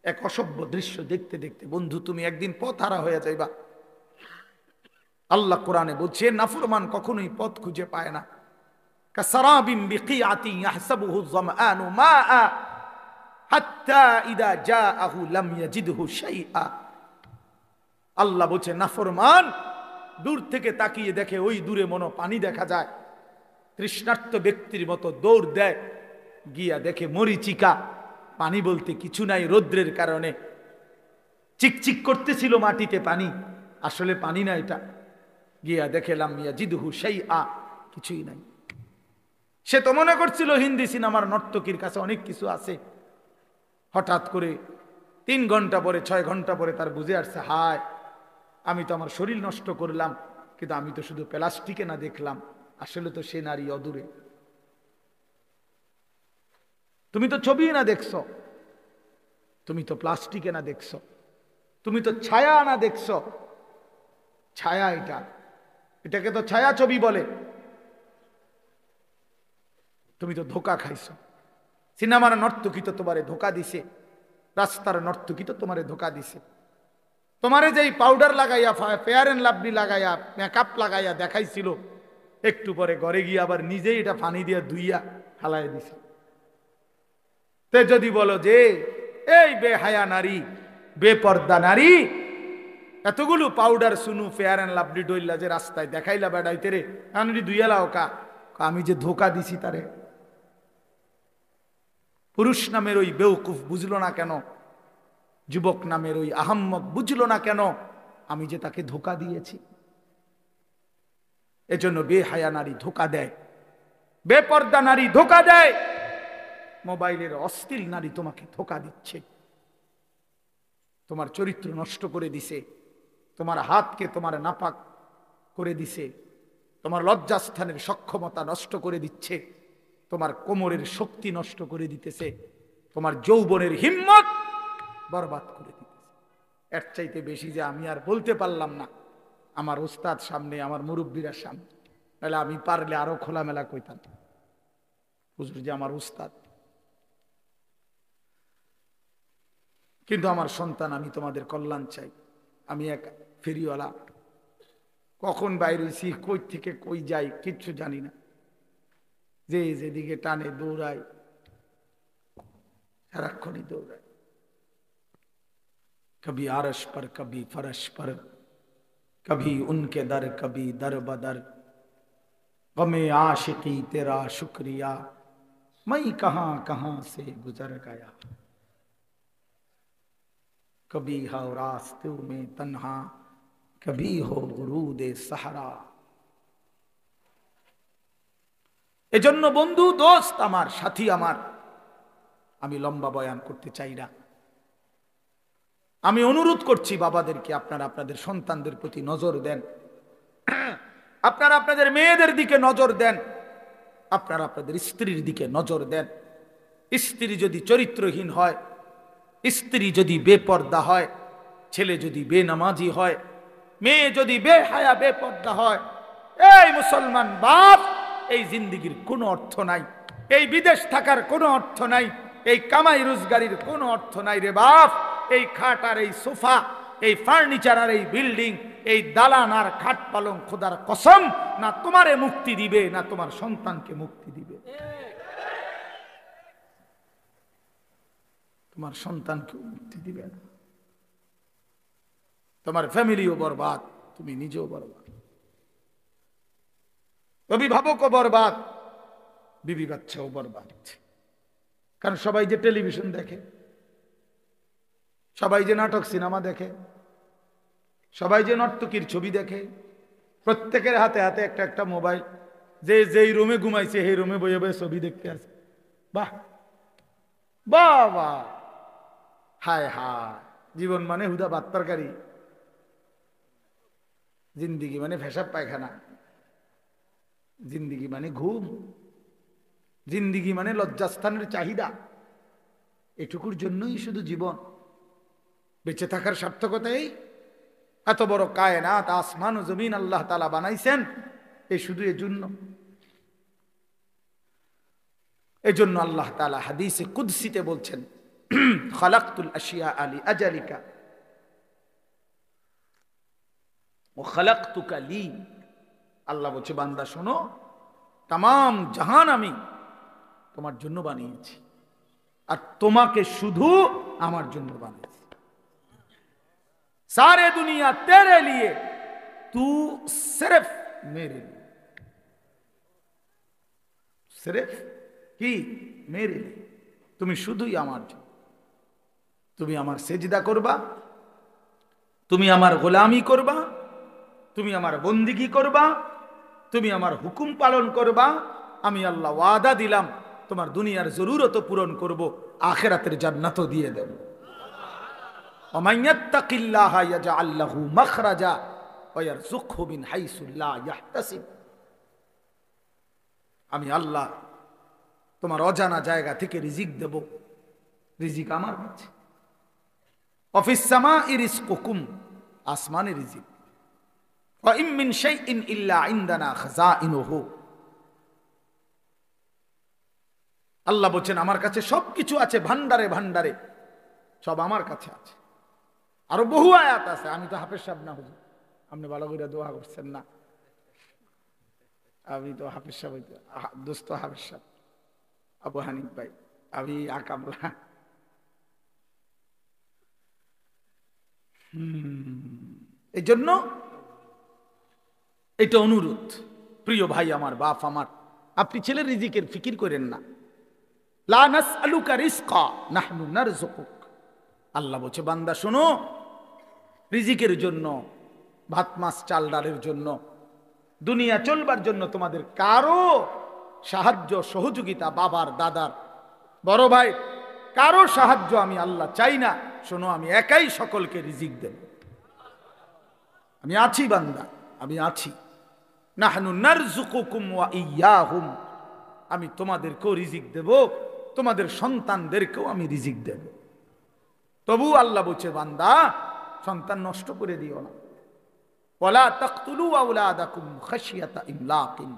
এক অসভ্য দৃশ্য দেখতে দেখতে। বন্ধু, তুমি একদিন পথহারা হয়ে যাইবা। আল্লাহ কোরআনে বলছে নাফরমান কখনোই পথ খুঁজে পায় না। কাসারাবিন বিকিআতিন ইয়াহসাবুহু যামআনু মাআ হাত্তা ইযা জাআহু লাম ইয়াজিদহু শাইআ। আল্লাহ বলছে নাফরমান দূর থেকে তাকিয়ে দেখে, ওই দূরে মনে পানি দেখা যায়, তৃষ্ণার্ত ব্যক্তির মতো দৌড় দেয়, গিয়া দেখে মরিচিকা, পানি বলতে কিছু নাই। রৌদ্রের কারণে চিকচিক করতেছিল মাটিতে পানি, আসলে পানি না এটা। গিয়া দেখে লাম ইয়াজিদহু শাইআ, কিছুই নাই। সে তো মনে করছিল হিন্দি সিনেমার নর্তকীর কাছে অনেক কিছু আছে। হঠাৎ করে 3 ঘন্টা পরে 6 ঘন্টা পরে তার বুঝে আসছে, হায় আমি তো আমার শরীর নষ্ট করলাম, কিন্তু আমি তো শুধু প্লাস্টিকে না দেখলাম, আসলে তো সে নারী অদূরে। তুমি তো ছবি না দেখছো, তুমি তো প্লাস্টিকে না দেখছো, তুমি তো ছায়া আনা দেখছো, ছায়া এটাকে তো ছায়া ছবি বলে। তুমি তো ধোকা খাইছো। সিনেমার নর্তকী তো তোমারে ধোকা দিছে, রাস্তার নর্তকী তো তোমারে ধোকা দিছে। তোমারে যেই পাউডার লাগাইয়া, ফেয়ার এন্ড লাভলি লাগাইয়া, মেকআপ লাগাইয়া দেখাইছিল, একটু পরে ঘরে গিয়ে আবার নিজেই এটা পানি দিয়ে ধুইয়া হালাই দিছে। তে যদি বলো যে এই বেহায়া নারী, বেপর্দা নারী, এতগুলো পাউডার সুনু ফেয়ার এন্ড লাভলি ডইলা যে রাস্তায় দেখাইলা বেড়াইতে রে, আমি দুইয়ালাও কা, আমি যে ধোকা দিছি তারে। পুরুষ নামের ওই বেউকুফ বুঝলো না কেন, যুবক নামের ওই আহাম্মক বুঝলো না কেন, আমি যে তাকে ধোকা দিয়েছি। এজন্য বেহায়া নারী ধোকা দেয়, বেপর্দা নারী ধোকা দেয়, মোবাইলের অশ্লীল নারী তোমাকে ধোকা দিচ্ছে, তোমার চরিত্র নষ্ট করে দিছে, তোমার হাতকে তোমার নাপাক করে দিছে, তোমার লজ্জাস্থানের সক্ষমতা নষ্ট করে দিচ্ছে, তোমার কোমরের শক্তি নষ্ট করে দিতেছে, তোমার যৌবনের হিম্মত বরবাদ করে দিতেছে। এর চাইতে বেশি যে আমি আর বলতে পারলাম না আমার উস্তাদ সামনে, আমার মুরব্বীরা সামনে, তাহলে আমি পারলে আরো খোলামেলা কইতাম, হুজুর যে আমার উস্তাদ। কিন্তু আমার সন্তান, আমি তোমাদের কল্যাণ চাই। আমি এক ফেরিওয়ালা, কখন বাইরে হইছি, কই থেকে কই যাই কিচ্ছু জানি না, যে যেদিকে টানে দৌড়াই, সারাক্ষণই দৌড়াই, कभी आरश पर कभी फरश पर, कभी उनके दर कभी दर बदर, गमे आशिकी तेरा शुक्रिया, मैं कहां कहां से गुजर गया, कभी हो रास्तों में तन्हा, कभी हो गुरूद सहरा। এজন্য বন্ধু, দোস্ত আমার, সাথী আমার, আমি লম্বা বয়ান করতে চাই না। আমি অনুরোধ করছি বাবাদেরকে, আপনারা আপনাদের সন্তানদের প্রতি নজর দেন, আপনারা আপনাদের মেয়েদের দিকে নজর দেন, আপনারা আপনাদের স্ত্রীর দিকে নজর দেন। স্ত্রী যদি চরিত্রহীন হয়, স্ত্রী যদি বেপর্দা হয়, ছেলে যদি বেনামাজি হয়, মেয়ে যদি বেহায়া বেপর্দা হয়, এই মুসলমান বাপ, এই জিন্দেগির কোনো অর্থ নাই, এই বিদেশ থাকার কোনো অর্থ নাই, এই কামাই রোজগারির কোনো অর্থ নাই রে বাপ। এই খাট আর এই সোফা, এই ফার্নিচার আর এই বিল্ডিং, এই দালান আর খাট পালং, খোদার কসম, না তোমারে মুক্তি দিবে, না তোমার সন্তানকে মুক্তি দিবে। তোমার সন্তানকে মুক্তি দিবে না, তোমার ফ্যামিলিও বরবাদ, তুমি নিজেও বরবাদ, অভিভাবকও বরবাদ, বিবি বাচ্চাও বরবাদ। কারণ সবাই যে টেলিভিশন দেখে, সবাই যে নাটক সিনেমা দেখে, সবাই যে নর্তকীর ছবি দেখে, প্রত্যেকের হাতে হাতে একটা একটা মোবাইল, যে যেই রুমে ঘুমাইছে সেই রুমে বয়ে বয়ে ছবি দেখতে আছে। বাহ বাবা, হায় হায়, জীবন মানে হুদা ভাত তরকারি, জিন্দিগি মানে ফেসাব পায়খানা, জিন্দিগি মানে ঘুম, জিন্দিগি মানে লজ্জাস্থানের চাহিদা, এটুকুর জন্যই শুধু জীবন। বেঁচে থাকার সার্থকতাই এত বড় কায়নাত, আসমান ও জমিন আল্লাহ তাআলা বানাইছেন এই শুধু এজন্য। এজন্য আল্লাহ তাআলা হাদিসে কুদসিতে বলছেন, খালাকতুল আশিয়া আলি আজালিকা ও খালাকতুকা লি। আল্লাহ বলছে, বান্দা শোনো, তাম জাহান আমি তোমার জন্য বানিয়েছি, আর তোমাকে শুধু আমার জন্য বানিয়েছি। सारे दुनिया तेरे लिए, तू सिर्फ मेरे लिए, सिर्फ কি मेरे लिए, তুমি শুধুই আমার জন্য। তুমি আমার সেজদা করবা, তুমি আমার গোলামি করবা, তুমি আমার বন্দিগি করবা, তুমি আমার হুকুম পালন করবা। আমি আল্লাহ ওয়াদা দিলাম তোমার দুনিয়ার জরুরত পূরণ করব, আখিরাতের জান্নাতও দিয়ে দেব। ومن يتق الله يجعل له مخرجا ويرزقه من حيث لا يحتسب। আমি আল্লাহ তোমার অজানা জায়গা থেকে রিজিক দেব, রিজিক আমার কাছে। অফিস সামাই রিজকুকুম, আসমানে রিজিক। ওয়া ইম মিন শাইইন ইল্লা ইনদানা খাযাইনুহু, আল্লাহ বলছেন আমার কাছে সবকিছু আছে, ভান্ডারে ভান্ডারে সব আমার কাছে আছে। আরো বহু আয়াত আছে, আমি তো হাফেজ সাহেব না হুজুর, আপনি ভালো করে দোয়া করছেন না। আমি তো হাফেজ সাহেব, দোস্ত হাফেজ সাহেব আবু হানিফ ভাই, আমি আকামলা। এই জন্য এটা অনুরোধ, প্রিয় ভাই আমার, বাপ আমার, আপনি ছেলের রিজিকের ফিকির করেন না। লা নাসআলুকা রিজকা নাহনু নারযুকুক, আল্লাহ বলছে বান্দা শোনো, রিজিকের জন্য, ভাত মাছ চাল ডালের জন্য, দুনিয়া চলবার জন্য তোমাদের কারো সাহায্য সহযোগিতা, বাবার দাদার বড় ভাই কারো সাহায্য আমি আল্লাহ চাই না। শোনো, আমি একাই সকলকে রিজিক দেব, আমি আছি বান্দা, আমি আছি। নাহনু নারযুকুকুম ওয়া ইয়্যাহুম, আমি তোমাদেরকেও রিজিক দেব, তোমাদের সন্তানদেরকেও আমি রিজিক দেব। তবু আল্লাহ বলছে বান্দা সন্তান নষ্ট করে দিও না। ওয়ালা তাকতুলু আওলাদাকুম খাশিয়াতা ইমলাকিন,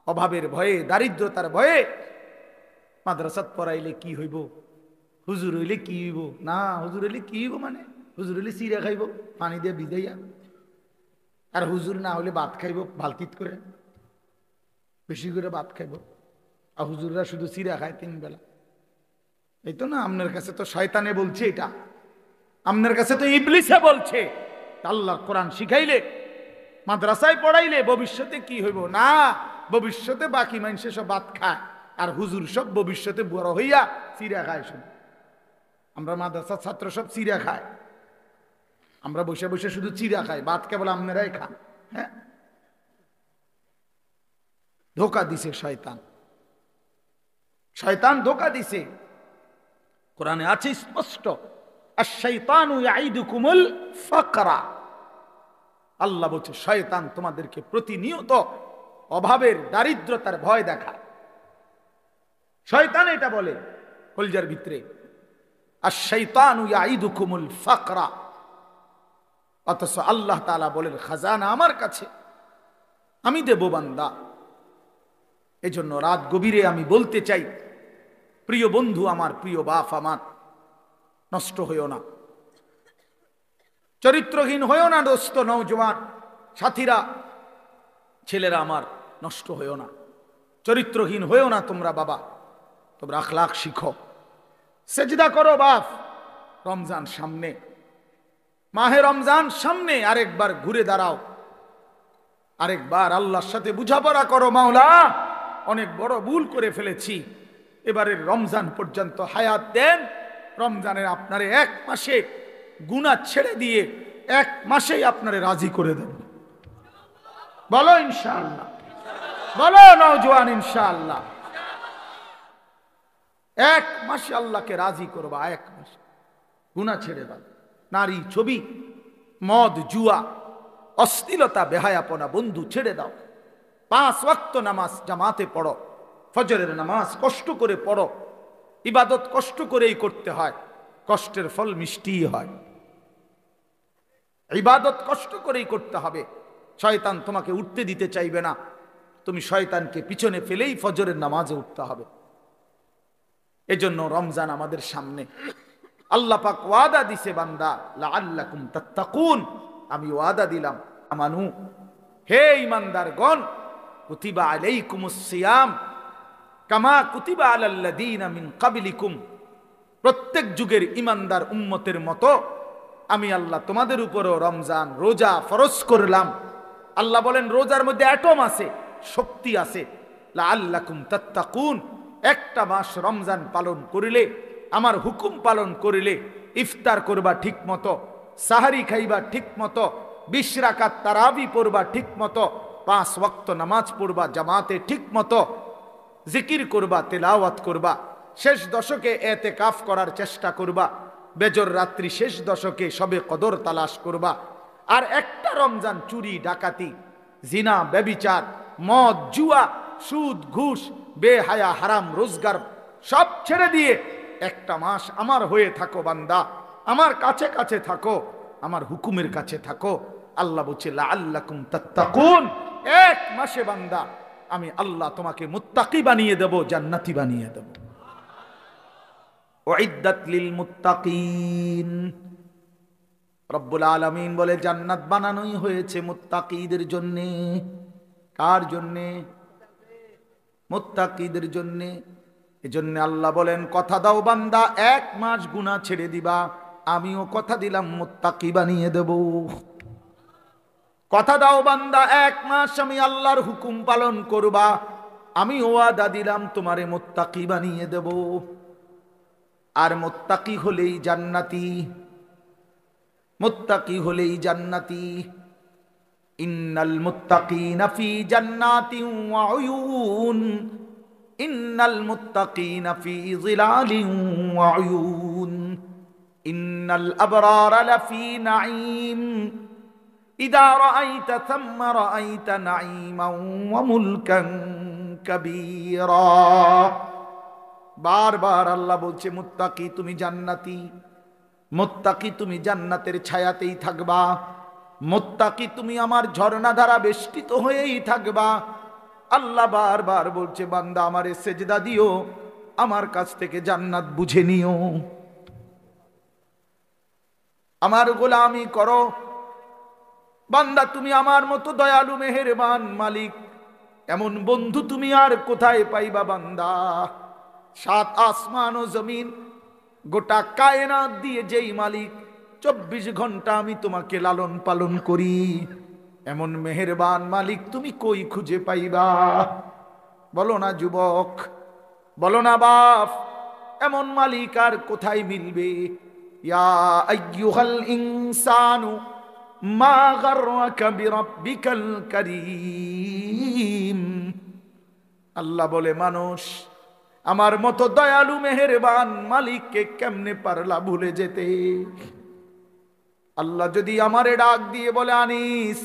অভাবের ভয়ে, দারিদ্রতার ভয়ে মাদ্রাসাত পড়াইলে কি হইব, হুজুর হইলে কি হইব, না হুজুর হইলে কি হইব, মানে হুজুর হইলে চিরা খাইব পানি দিয়ে ভিজাইয়া, আর হুজুর না হলে ভাত খাইব বালতিত করে, বেশি করে ভাত খাইব। আর হুজুররা শুধু চিরা খায় 3 বেলা। এই তো না, আপনার কাছে তো শয়তানে বলছে, এটা আপনার কাছে তো ইবলিসে বলছে। আল্লাহর কোরআন শিখাইলে, মাদ্রাসায় পড়াইলে ভবিষ্যতে কি হইব, না ভবিষ্যতে বাকি মানুষে সব ভাত খায়, আর হুজুর সব ভবিষ্যতে বড় হইয়া চিরা খায়। শুধু আমরা মাদ্রাসার ছাত্র সব চিরা খায়, আমরা বসে বসে শুধু চিরা খাই, ভাত কেবল আপনারাই খান। হ্যাঁ, ধোকা দিছে শয়তান, শয়তান ধোকা দিছে। কোরআনে আছে স্পষ্ট, আশ-শাইতানু ইয়াইদুকুমুল ফাকরা, আল্লাহ বলছে শয়তান তোমাদেরকে প্রতিনিয়ত অভাবের, দারিদ্রতার ভয় দেখায়। শয়তান এটা বলে কলজার ভিতরে, আশ-শাইতানু ইয়াইদুকুমুল ফাকরা, অথচ আল্লাহ তাআলা বলেন খাজানা আমার কাছে, আমি দেব বান্দা। এজন্য রাত গভীরে আমি বলতে চাই, প্রিয় বন্ধু আমার, প্রিয় বাপ আমার, নষ্ট হইও না, চরিত্রহীন হইও না দোস্ত, নওজওয়ান সাথীরা, ছেলেরা আমার, নষ্ট হইও না, চরিত্রহীন হইও না তোমরা বাবা, তোমরা আখলাক শিখো, সেজদা করো বাপ। রমজান সামনে, মাহে রমজান সামনে, আরেকবার ঘুরে দাঁড়াও, আরেকবার আল্লাহর সাথে বুঝাপড়া করো, মাওলা অনেক বড় ভুল করে ফেলেছি, এবারের রমজান পর্যন্ত হায়াত দেন, রমজানের আপনারে 1 মাসে গুনাহ ছেড়ে দিয়ে 1 মাসেই আপনারে রাজি করে দেব। বলো ইনশাআল্লাহ, বলো নওজওয়ান ইনশাআল্লাহ। 1 মাসে আল্লাহকে রাজি করবা, 1 মাসে গুনাহ ছেড়ে দাও। নারী, ছবি, মদ, জুয়া, অশ্লীলতা, বেহায়াপনা বন্ধু ছেড়ে দাও। 5 ওয়াক্ত নামাজ জামাতে পড়ো, ফজরের নামাজ কষ্ট করে পড়ো, ইবাদত কষ্ট করেই করতে হয়, কষ্টের ফল মিষ্টি হয়। ইবাদত কষ্ট করেই করতে হবে, শয়তান তোমাকে উঠতে দিতে চাইবে না, তুমি শয়তানকে পিছনে ফেলেই ফজরের নামাজে উঠতে হবে। এজন্য রমজান আমাদের সামনে, আল্লাহ পাক ওয়াদা দিছে বান্দা লাআল্লাকুম তাত্তাকুন, আমি ওয়াদা দিলাম, আমানু, হে ঈমানদারগণ, কুতিবা আলাইকুমুস সিয়াম কামা কুতিবা আলাল্লাযীনা মিন ক্বাবলিকুম, প্রত্যেক যুগের ঈমানদার উম্মতের মতো আমি আল্লাহ তোমাদের উপরও রমজান রোজা ফরজ করলাম। আল্লাহ বলেন রোজার মধ্যে অ্যাটম আছে, শক্তি আছে। লাআল্লাকুম তাত্তাকুন, 1টা মাস রমজান পালন করিলে, আমার হুকুম পালন করিলে, ইফতার করবা ঠিক মতো, সাহারি খাইবা ঠিক মতো, 20 রাকাত তারাবি পড়বা ঠিক মতো, 5 ওয়াক্ত নামাজ পড়বা জামাতে ঠিক মতো, জিকির করবা, তেলাওয়াত করবা, শেষ দশকে এতেকাফ করার চেষ্টা করবা, বেজর রাত্রি শেষ দশকে সবে কদর তালাশ করবা। আর একটা রমজান চুরি, ডাকাতি, জিনা, ব্যভিচার, মদ, জুয়া, সুদ, ঘুষ, বেহায়া, হারাম রোজগার সব ছেড়ে দিয়ে 1টা মাস আমার হয়ে থাকো বান্দা, আমার কাছে কাছে থাকো, আমার হুকুমের কাছে থাকো। আল্লাহ বলছে লাআল্লাকুম তাত্তাকুন, 1 মাসে বান্দা আমি আল্লাহ তোমাকে মুত্তাকি বানিয়ে দেব, জান্নাতি বানিয়ে দেব। উইদ্দাত লিল মুত্তাকিন, রব্বুল আলামিন বলে জান্নাত বানানোই হয়েছে মুত্তাকিদের জন্য। কার জন্য? মুত্তাকিদের জন্য। এজন্য আল্লাহ বলেন কথা দাও বান্দা 1 মাস গুনাহ ছেড়ে দিবা, আমিও কথা দিলাম মুত্তাকি বানিয়ে দেব। কথা দাও বান্দা 1 মাস আমি আল্লাহর হুকুম পালন করবা, আমি ওয়াদা দিলাম তোমারে মুত্তাকি বানিয়ে দেব। আর মুত্তাকি হলেই জান্নাতি, মুত্তাকি হলেই জান্নাতি। ইন্নাল মুত্তাকিনা ফি জান্নাতিন ওয়া উয়ুন, ইন্নাল মুত্তাকিনা ফি যিলালিন ওয়া উয়ুন, ইন্নাল আবরারা লাফি নাঈম, ইযা রাআইতা থাম্মা রাআইতা নাঈমান ওয়া মুলকান কাবীরা। বারবার আল্লাহ বলছে মুত্তাকি তুমি জান্নাতি, মুত্তাকি তুমি জান্নাতের ছায়াতেই থাকবা, মুত্তাকি তুমি আমার ঝর্ণা ধারা বেষ্টিত হয়েই থাকবা। আল্লাহ বারবার বলছে বান্দা আমারে সেজদা দিও, আমার কাছ থেকে জান্নাত বুঝে নিও, আমার গোলামি করো। বান্দা তুমি আমার মতো দয়ালু মেহেরবান মালিক, এমন বন্ধু তুমি আর কোথায় পাইবা বান্দা? 7 আসমান ও জমিন গোটা কায়নাত দিয়ে যেই মালিক 24 ঘন্টা আমি তোমাকে লালন পালন করি, এমন মেহেরবান মালিক তুমি কই খুঁজে পাইবা? বলো না যুবক, বলো না বাপ, এমন মালিক আর কোথায় মিলবে? ইয়া আইয়ুহাল ইনসানু মা গাররাকা বিরাব্বিকাল কারীম। আল্লাহ বলে মানুষ আমার মতো দয়ালু মেহেরবান মালিককে কেমনে পারলা ভুলে যেতে? আল্লাহ যদি আমারে ডাক দিয়ে বলে আনিস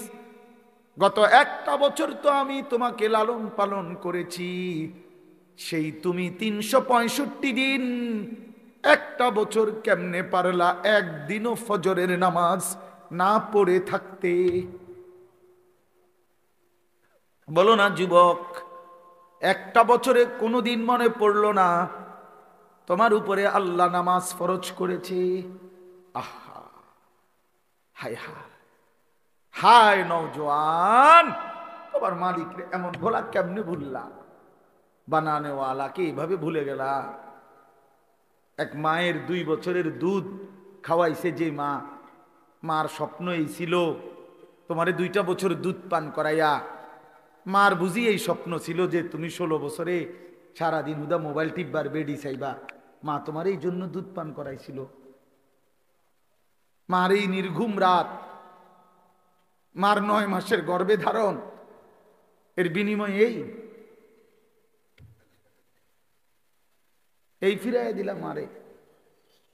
গত 1টা বছর তো আমি তোমাকে লালন পালন করেছি, সেই তুমি 365 দিন 1টা বছর কেমনে পারলা একদিনও ফজরের নামাজ না পড়ে থাকতে? বলো না যুবক, 1টা বছরে কোনোদিন মনে পড়লো না তোমার উপরে আল্লাহ নামাজ ফরজ করেছে? আহা, হায় হায় হায় নওজোয়ান, তোমার মালিক এমন ভোলা কেমনে ভুললা? বানানেওয়ালাকে এইভাবে ভুলে গেলা? এক মায়ের 2 বছরের দুধ খাওয়াইছে যে মা, মার স্বপ্ন এই ছিল তোমারে 2টা বছর দুধ পান করাইয়া, মার বুঝি এই স্বপ্ন ছিল যে তুমি 16 বছরে সারাদিন হুদা মোবাইল টিপবার বেডি চাইবা, মা তোমার এই জন্য দুধ পান করাইছিল। মার এই নির্ঘুম রাত, মার 9 মাসের গর্ভে ধারণ, এর বিনিময়ে এই ফিরাইয়া দিলাম মারে।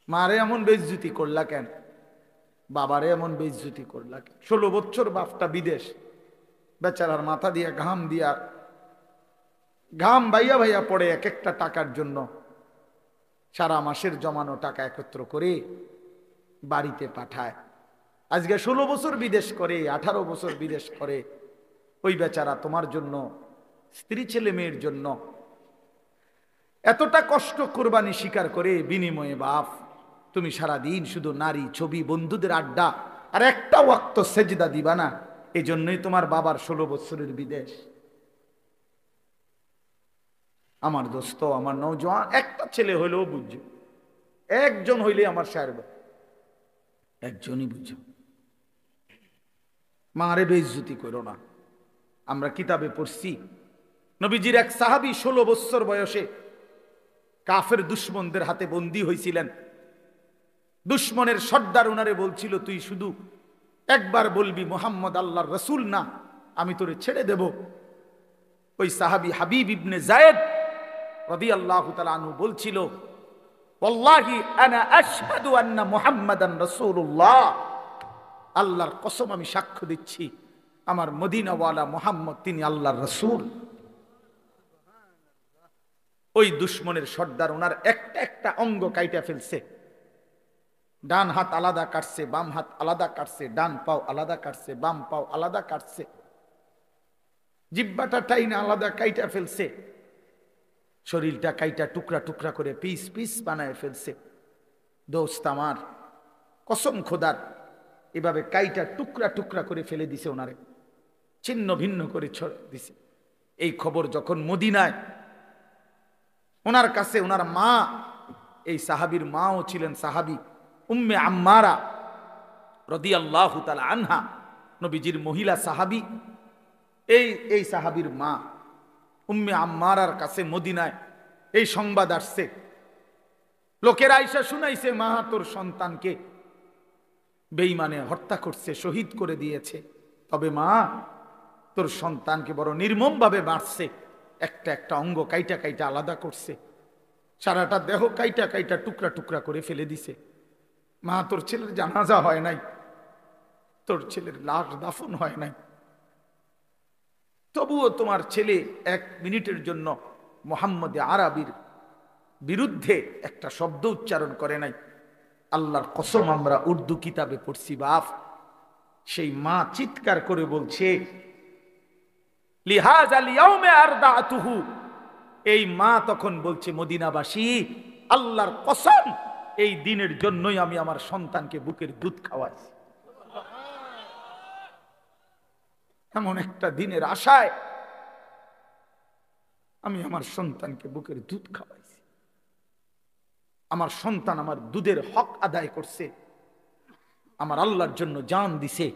মারে এমন বেইজ্জতি করলা কেন? বাবারে এমন বেইজ্জতি করলা কেন? 16 বছর বাপটা বিদেশ, বেচারার মাথা দিয়া ঘাম ভাইয়া ভাইয়া পড়ে এক একটা টাকার জন্য। সারা মাসের জমানো টাকা একত্র করে বাড়িতে পাঠায়। আজকে 16 বছর বিদেশ করে, 18 বছর বিদেশ করে ওই বেচারা তোমার জন্য, স্ত্রী ছেলে মেয়ের জন্য এতটা কষ্ট কোরবানি স্বীকার করে, বিনিময়ে বাপ তুমি সারাদিন শুধু নারী ছবি বন্ধুদের আড্ডা আর একটা ওয়াক্ত সেজদা দিবা না। এই জন্যই তোমার বাবার 16 বছরের বিদেশ। আমার দোস্ত, আমার নওজোয়ান, একটা ছেলে হইলেও বুঝছো, একজন হইলে আমার সাহেব, একজনই বুঝো। মারে বেইজ্জতি করো না। আমরা কিতাবে পড়ছি নবীজির এক সাহাবী 16 বছর বয়সে কাফের দুশ্মনদের হাতে বন্দী হয়েছিলেন। দুশ্মনের সর্দার উনারে বলছিল তুই শুধু একবার বলবি মুহাম্মদ আল্লাহর রাসূল না, আমি তোরে ছেড়ে দেব। ওই সাহাবী হাবিব ইবনে যায়েদ রাদিয়াল্লাহু তাআলা আনহু বলছিল ওয়াল্লাহি আনা আশহাদু আন্না মুহাম্মাদান রাসূলুল্লাহ, আল্লাহর কসম আমি সাক্ষ্য দিচ্ছি আমার মদিনাওয়ালা মুহাম্মদ তিনি আল্লাহর রাসূল। ওই দুশ্মনের সর্দার ওনার একটা একটা অঙ্গ কাইটা ফেলছে। ডান হাত আলাদা কাটছে, বাম হাত আলাদা কাটছে, ডান পাও আলাদা কাটছে, বাম পাও আলাদা কাটছে, জিহ্বাটা টাইনা আলাদা কাইটা ফেলছে, শরীরটা কাইটা টুকরা টুকরা করে পিস পিস বানায় ফেলছে। দোস্ত আমার, কসম খোদার, এভাবে কাইটা টুকরা টুকরা করে ফেলে দিছে, ওনারে ছিন্ন ভিন্ন করে ছড়ে দিছে। এই খবর যখন মদিনায় ওনার কাছে, ওনার মা, এই সাহাবীর মাও ছিলেন সাহাবী, উম্মে আম্মারা রাদিয়াল্লাহু তাআলা আনহা, নবীজির মহিলা সাহাবী। এই সাহাবীর মা উম্মে আম্মারার কাছে মদিনায় এই সংবাদ আসছে। লোকেরা আইসা শুনাইছে, মা তোর সন্তানকে বেঈমানে হত্যা করছে, শহীদ করে দিয়েছে। তবে মা, তোর সন্তানকে বড় নির্মম ভাবে মারছে, একটা একটা অঙ্গ কাইটা কাইটা আলাদা করছে, সারাটা দেহ কাইটা কাইটা টুকরা টুকরা করে ফেলে দিছে। মা, তোর ছেলের জানাজা হয় নাই, তোর ছেলের লাশ দাফন হয় নাই, তবুও তোমার ছেলে এক মিনিটের জন্য মুহাম্মদ আরবির বিরুদ্ধে একটা শব্দ উচ্চারণ করে নাই। আল্লাহর কসম, আমরা উর্দু কিতাবে পড়ছি বাপ। সেই মা চিৎকার করে বলছে, লিহাযাল ইয়াউমে আরদাতুহু। এই মা তখন বলছে, মদিনাবাসী, আল্লাহর কসম, এই দিনের জন্যই আমি আমার সন্তানকে বুকের দুধ খাওয়াইছি। এমন একটা দিনের আশায় আমি আমার সন্তানকে বুকের দুধ খাওয়াইছি। আমার সন্তান আমার দুধের হক আদায় করছে, আমার আল্লাহর জন্য জান দিছে,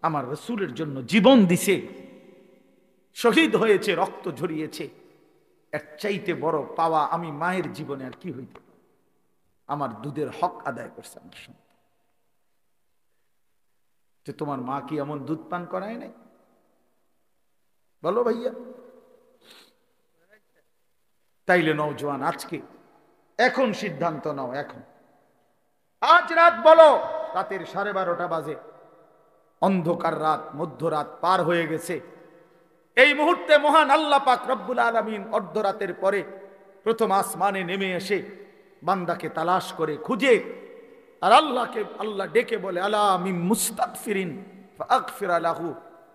আমার রাসূলের জন্য জীবন দিছে, শহীদ হয়েছে, রক্ত ঝরিয়েছে। এর চাইতে বড় পাওয়া আমি মায়ের জীবনে আর কি হইত? আমার দুধের হক আদায় করছে আমার সন্তান। যে তোমার মা কি এমন দুধ পান করায় নাই? বলো ভাইয়া। তাইলে নওজোয়ান, আজকে এখন সিদ্ধান্ত নাও, এখন আজ রাত, বলো রাতের 12:30 বাজে, অন্ধকার রাত, মধ্যরাত পার হয়ে গেছে। এই মুহূর্তে মহান আল্লাহ পাক রব্বুল আলামিন অর্ধরাতের পরে প্রথম আসমানে নেমে এসে বান্দাকে তালাশ করে খুঁজে, আর আল্লাহকে আল্লাহ ডেকে বলে, আলা মিন মুস্তাগফিরিন ফাগফির লাহু,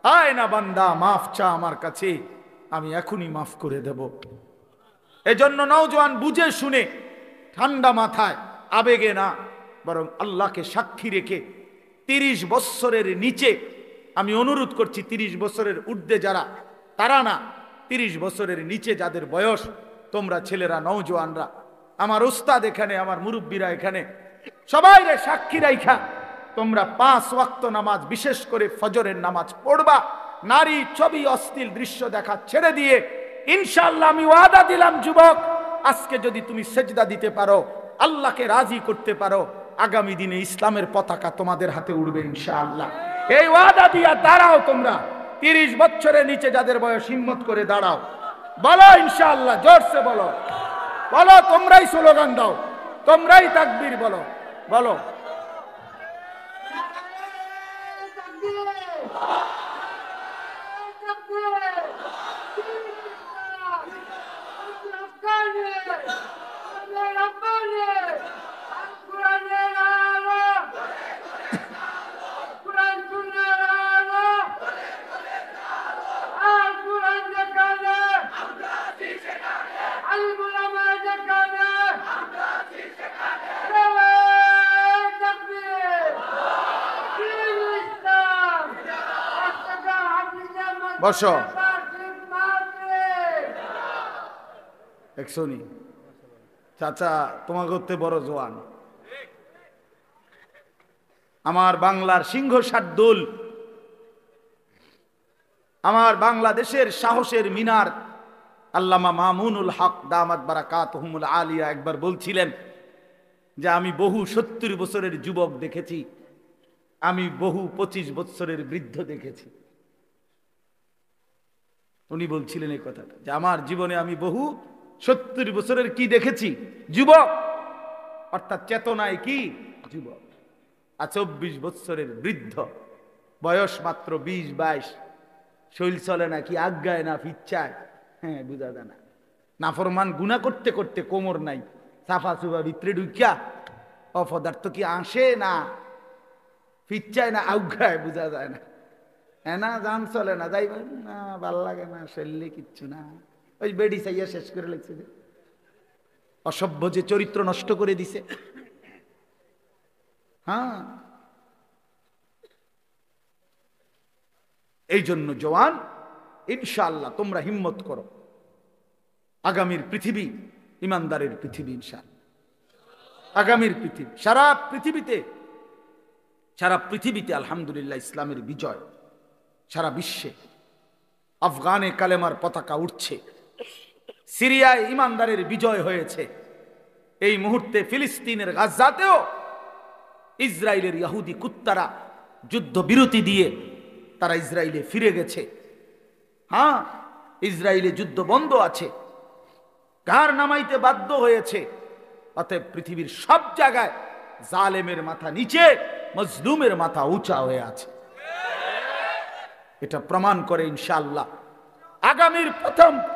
আয় না বান্দা, মাফ চা আমার কাছে, আমি এখনই মাফ করে দেব। এজন্য নওজোয়ান, বুঝে শুনে ঠান্ডা মাথায়, আবেগে না, বরং আল্লাহকে সাক্ষী রেখে 30 বছরের নিচে, আমি অনুরোধ করছি 30 বছরের ঊর্ধ্বে যারা, তারা না, 30 বছরের নিচে যাদের বয়স, তোমরা ছেলেরা, নওজোয়ানরা, আমার উস্তাদ এখানে, আমার মুরব্বীরা এখানে, সবাই রে সাক্ষী রাইখা তোমরা 5 ওয়াক্ত নামাজ, বিশেষ করে ফজরের নামাজ পড়বা। নারী, ছবি, অশ্লীল দৃশ্য দেখা ছেড়ে দিয়ে, ইনশাআল্লাহ আমি ওয়াদা দিলাম যুবক, আজকে যদি তুমি সেজদা দিতে পারো, আল্লাহকে রাজি করতে পারো, আগামী দিনে ইসলামের পতাকা তোমাদের হাতে উড়বে ইনশাআল্লাহ। এই ওয়াদা দিয়া দাঁড়াও তোমরা। 30 বছরের নিচে যাদের বয়স, হিম্মত করে দাঁড়াও, বলো ইনশাআল্লাহ, জোরসে বলো, বলো, তোমরাই স্লোগান দাও, তোমরাই তাকবীর বলো, বলো। বসো। একশনি চাচা, তোমার করতে বড় জোয়ান, আমার বাংলার সিংহ শার্দুল, আমার বাংলাদেশের সাহসের মিনার আল্লামা মামুনুল হক দামাত বারাকাতুহুমুল আলিয়া একবার বলছিলেন যে, আমি বহু 70 বছরের যুবক দেখেছি, আমি বহু 25 বছরের বৃদ্ধ দেখেছি। উনি বলছিলেন এই কথাটা, যে আমার জীবনে আমি বহু 70 বছরের কি দেখেছি? যুবক, অর্থাৎ চেতনায় কি যুবক, আর 24 বছরের বৃদ্ধ, বয়স মাত্র 20-22, শৈল চলে না, কি আজ্ঞায় না ফিচ্ছায়, হ্যাঁ বুঝা যায় না, নাফরমান গুনাহ করতে করতে কোমর নাই, সাফা সুফা ভিতরে ঢুকিয়া অপদার্থ কি আসে না ফিচ্ছায় না আউঘায় বোঝা যায় না, হ্যাঁ না জান চলে না, যাই না ভাল লাগে না, শরীরে কিচ্ছু না, ওই বেডি চাইয়া শেষ করে লেগছে যে অসভ্য যে চরিত্র নষ্ট করে দিছে। হ্যাঁ, এই জন্য জওয়ান ইনশাআল্লাহ তোমরা হিম্মত করো, আগামীর পৃথিবী ইমানদারের পৃথিবী ইনশাআল্লাহ। আগামীর পৃথিবী সারা পৃথিবীতে আলহামদুলিল্লাহ ইসলামের বিজয়, সারা বিশ্বে আফগানে কালেমার পতাকা উঠছে, সিরিয়ায় ইমানদারের বিজয় হয়েছে, এই মুহূর্তে ফিলিস্তিনের গাজাতেও ইসরায়েলের ইহুদি কুত্তারা যুদ্ধ বিরতি দিয়ে তারা ইসরায়েলে ফিরে গেছে। হ্যাঁ, ইসরায়েলে যুদ্ধ বন্ধ আছে, কার নামাইতে বাধ্য হয়েছে। অতএব পৃথিবীর সব জায়গায় জালেমের মাথা নিচে, মজলুমের মাথা উঁচা হয়ে আছে। এটা প্রমাণ করে ইনশাআল্লাহ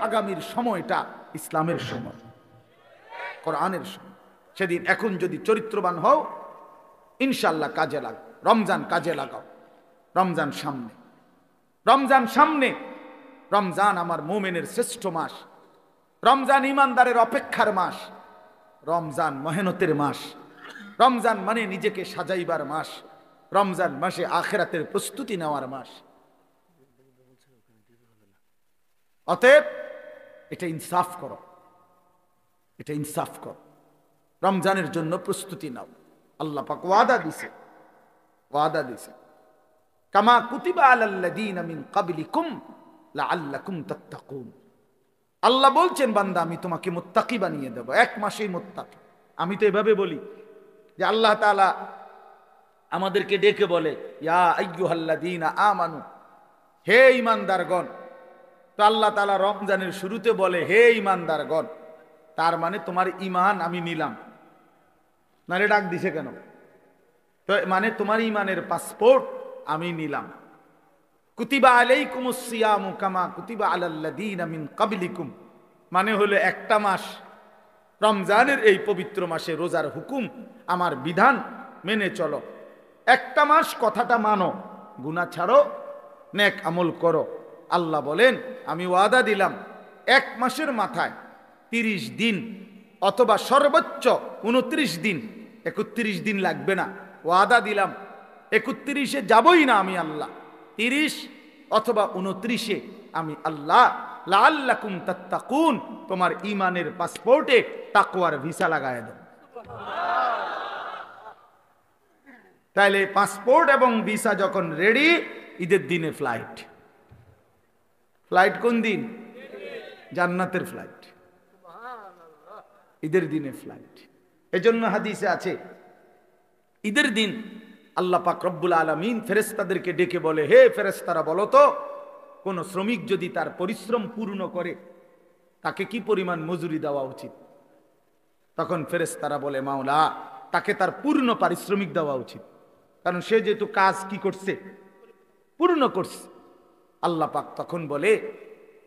আগামীর সময়টা ইসলামের সময়, কোরআনের সময়। সেদিন এখন যদি চরিত্রবান হও ইনশাআল্লাহ কাজে লাগাও, রমজান কাজে লাগাও। রমজান সামনে, রমজান আমার মুমিনের শ্রেষ্ঠ মাস, রমজান ইমানদারের অপেক্ষার মাস, রমজান মেহনতের মাস, রমজান মানে নিজেকে সাজাইবার মাস, রমজান মাসে আখিরাতের প্রস্তুতি নেওয়ার মাস। অতএব এটা ইনসাফ করো, রমজানের জন্য প্রস্তুতি নাও। আল্লাহ পাক ওয়াদা দিছে কামা কুতিবা আলাল্লাযীনা মিন ক্বাবলিকুম লাআল্লাকুম তাত্তাকুন। আল্লাহ বলছেন বান্দা আমি তোমাকে মুত্তাকি বানিয়ে দেব, এক মাসেই মুত্তাকি। আমি তো এভাবে বলি যে আল্লাহ তাআলা আমাদেরকে ডেকে বলে ইয়া আইয়ুহাল্লাযীনা আমানু, হে ঈমানদারগণ। তো আল্লাহ তাআলা রমজানের শুরুতে বলে হে ঈমানদারগণ, তার মানে তোমার ঈমান আমি নিলাম না রে, ডাক দিছে কেন? তো মানে তোমার ঈমানের পাসপোর্ট আমি নিলাম। কুতিবা আলাইকুমুস সিয়ামু কামা কুতিবা আলাল্লাযীনা মিন ক্বাবলিকুম, মানে হলো একটা মাস, রমজানের এই পবিত্র মাসে রোজার হুকুম, আমার বিধান মেনে চলো। একটা মাস কথাটা মানো, গুনাহ ছাড়ো, নেক আমল করো। আল্লাহ বলেন আমি ওয়াদা দিলাম এক মাসের মাথায় 30 দিন অথবা সর্বোচ্চ 29 দিন, 31 দিন লাগবে না, ওয়াদা দিলাম 31-এ যাবই না আমি আল্লাহ, 30 অথবা 29-এ আমি আল্লাহ লাআল্লাকুম তাত্তাকুন, তোমার ঈমানের পাসপোর্টে তাকওয়ার ভিসা লাগায় দাও। তাইলে পাসপোর্ট এবং ভিসা যখন রেডি, ঈদের দিনে ফ্লাইট কোন দিন? জান্নাতের ফ্লাইট, ঈদের দিনে ফ্লাইট। এজন্য হাদিসে আছে ঈদের দিন আল্লাহ পাক রব্বুল আলামিন ফেরেশতাদেরকে ডেকে বলে হে ফেরেশতারা বলো তো, কোন শ্রমিক যদি তার পরিশ্রম পূর্ণ করে তাকে কি পরিমাণ মজুরি দেওয়া উচিত? তখন ফেরেশতারা বলে মাওলা, তাকে তার পূর্ণ পারিশ্রমিক দেওয়া উচিত, কারণ সে যেহেতু কাজ কি করছে, পূর্ণ করছে। আল্লাহ পাক তখন বলে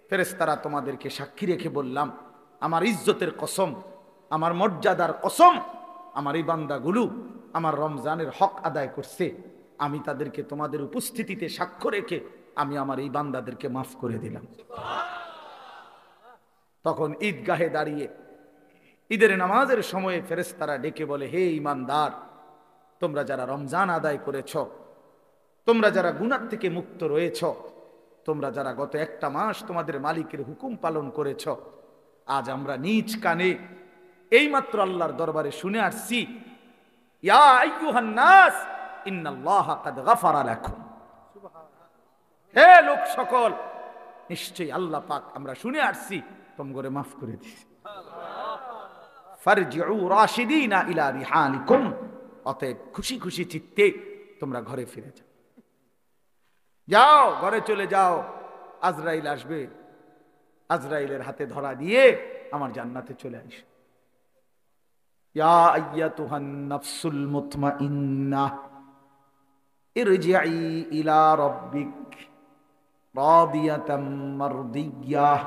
ফেরেশতারা তোমাদেরকে সাক্ষী রেখে বললাম, আমার ইজ্জতের কসম, আমার মর্যাদার কসম, আমার এই বান্দাগুলো আমার রমজানের হক আদায় করছে, আমি তাদেরকে তোমাদের উপস্থিতিতে সাক্ষ্য রেখে আমি আমার এই বান্দাদেরকে মাফ করে দিলাম। তখন ঈদগাহে দাঁড়িয়ে ঈদের নামাজের সময়ে ফেরেশতারা ডেকে বলে হে ঈমানদার, তোমরা যারা রমজান আদায় করেছ, তোমরা যারা গুনাহ থেকে মুক্ত রয়েছ, তোমরা যারা গত একটা মাস তোমাদের মালিকের হুকুম পালন করেছ, আজ আমরা নিজ কানে এইমাত্র আল্লাহর দরবারে শুনে আসছি ইয়া আইয়ুহান নাস ইন্নাল্লাহা কাদ গাফারা লাকুম। হে লোক সকল, নিশ্চয়ই আল্লাহ পাক আমরা শুনে আসছি তোমগরে মাফ করে দিয়েছে। ফারজিউ রাশিদিনা ইলা রিহালিকুম, অতএব খুশি খুশি চিত্তে তোমরা ঘরে ফিরে যাও, যাও ঘরে চলে যাও। আজরাইল আসবে, আজরাইলের হাতে ধরা দিয়ে আমার জান্নাতে চলে আসবে। ইয়া আইয়াতুহান নাফসুল মুতমাইন্নাহ ইরজিই ইলা রাব্বিক রাদিয়াতাম মারদিয়াহ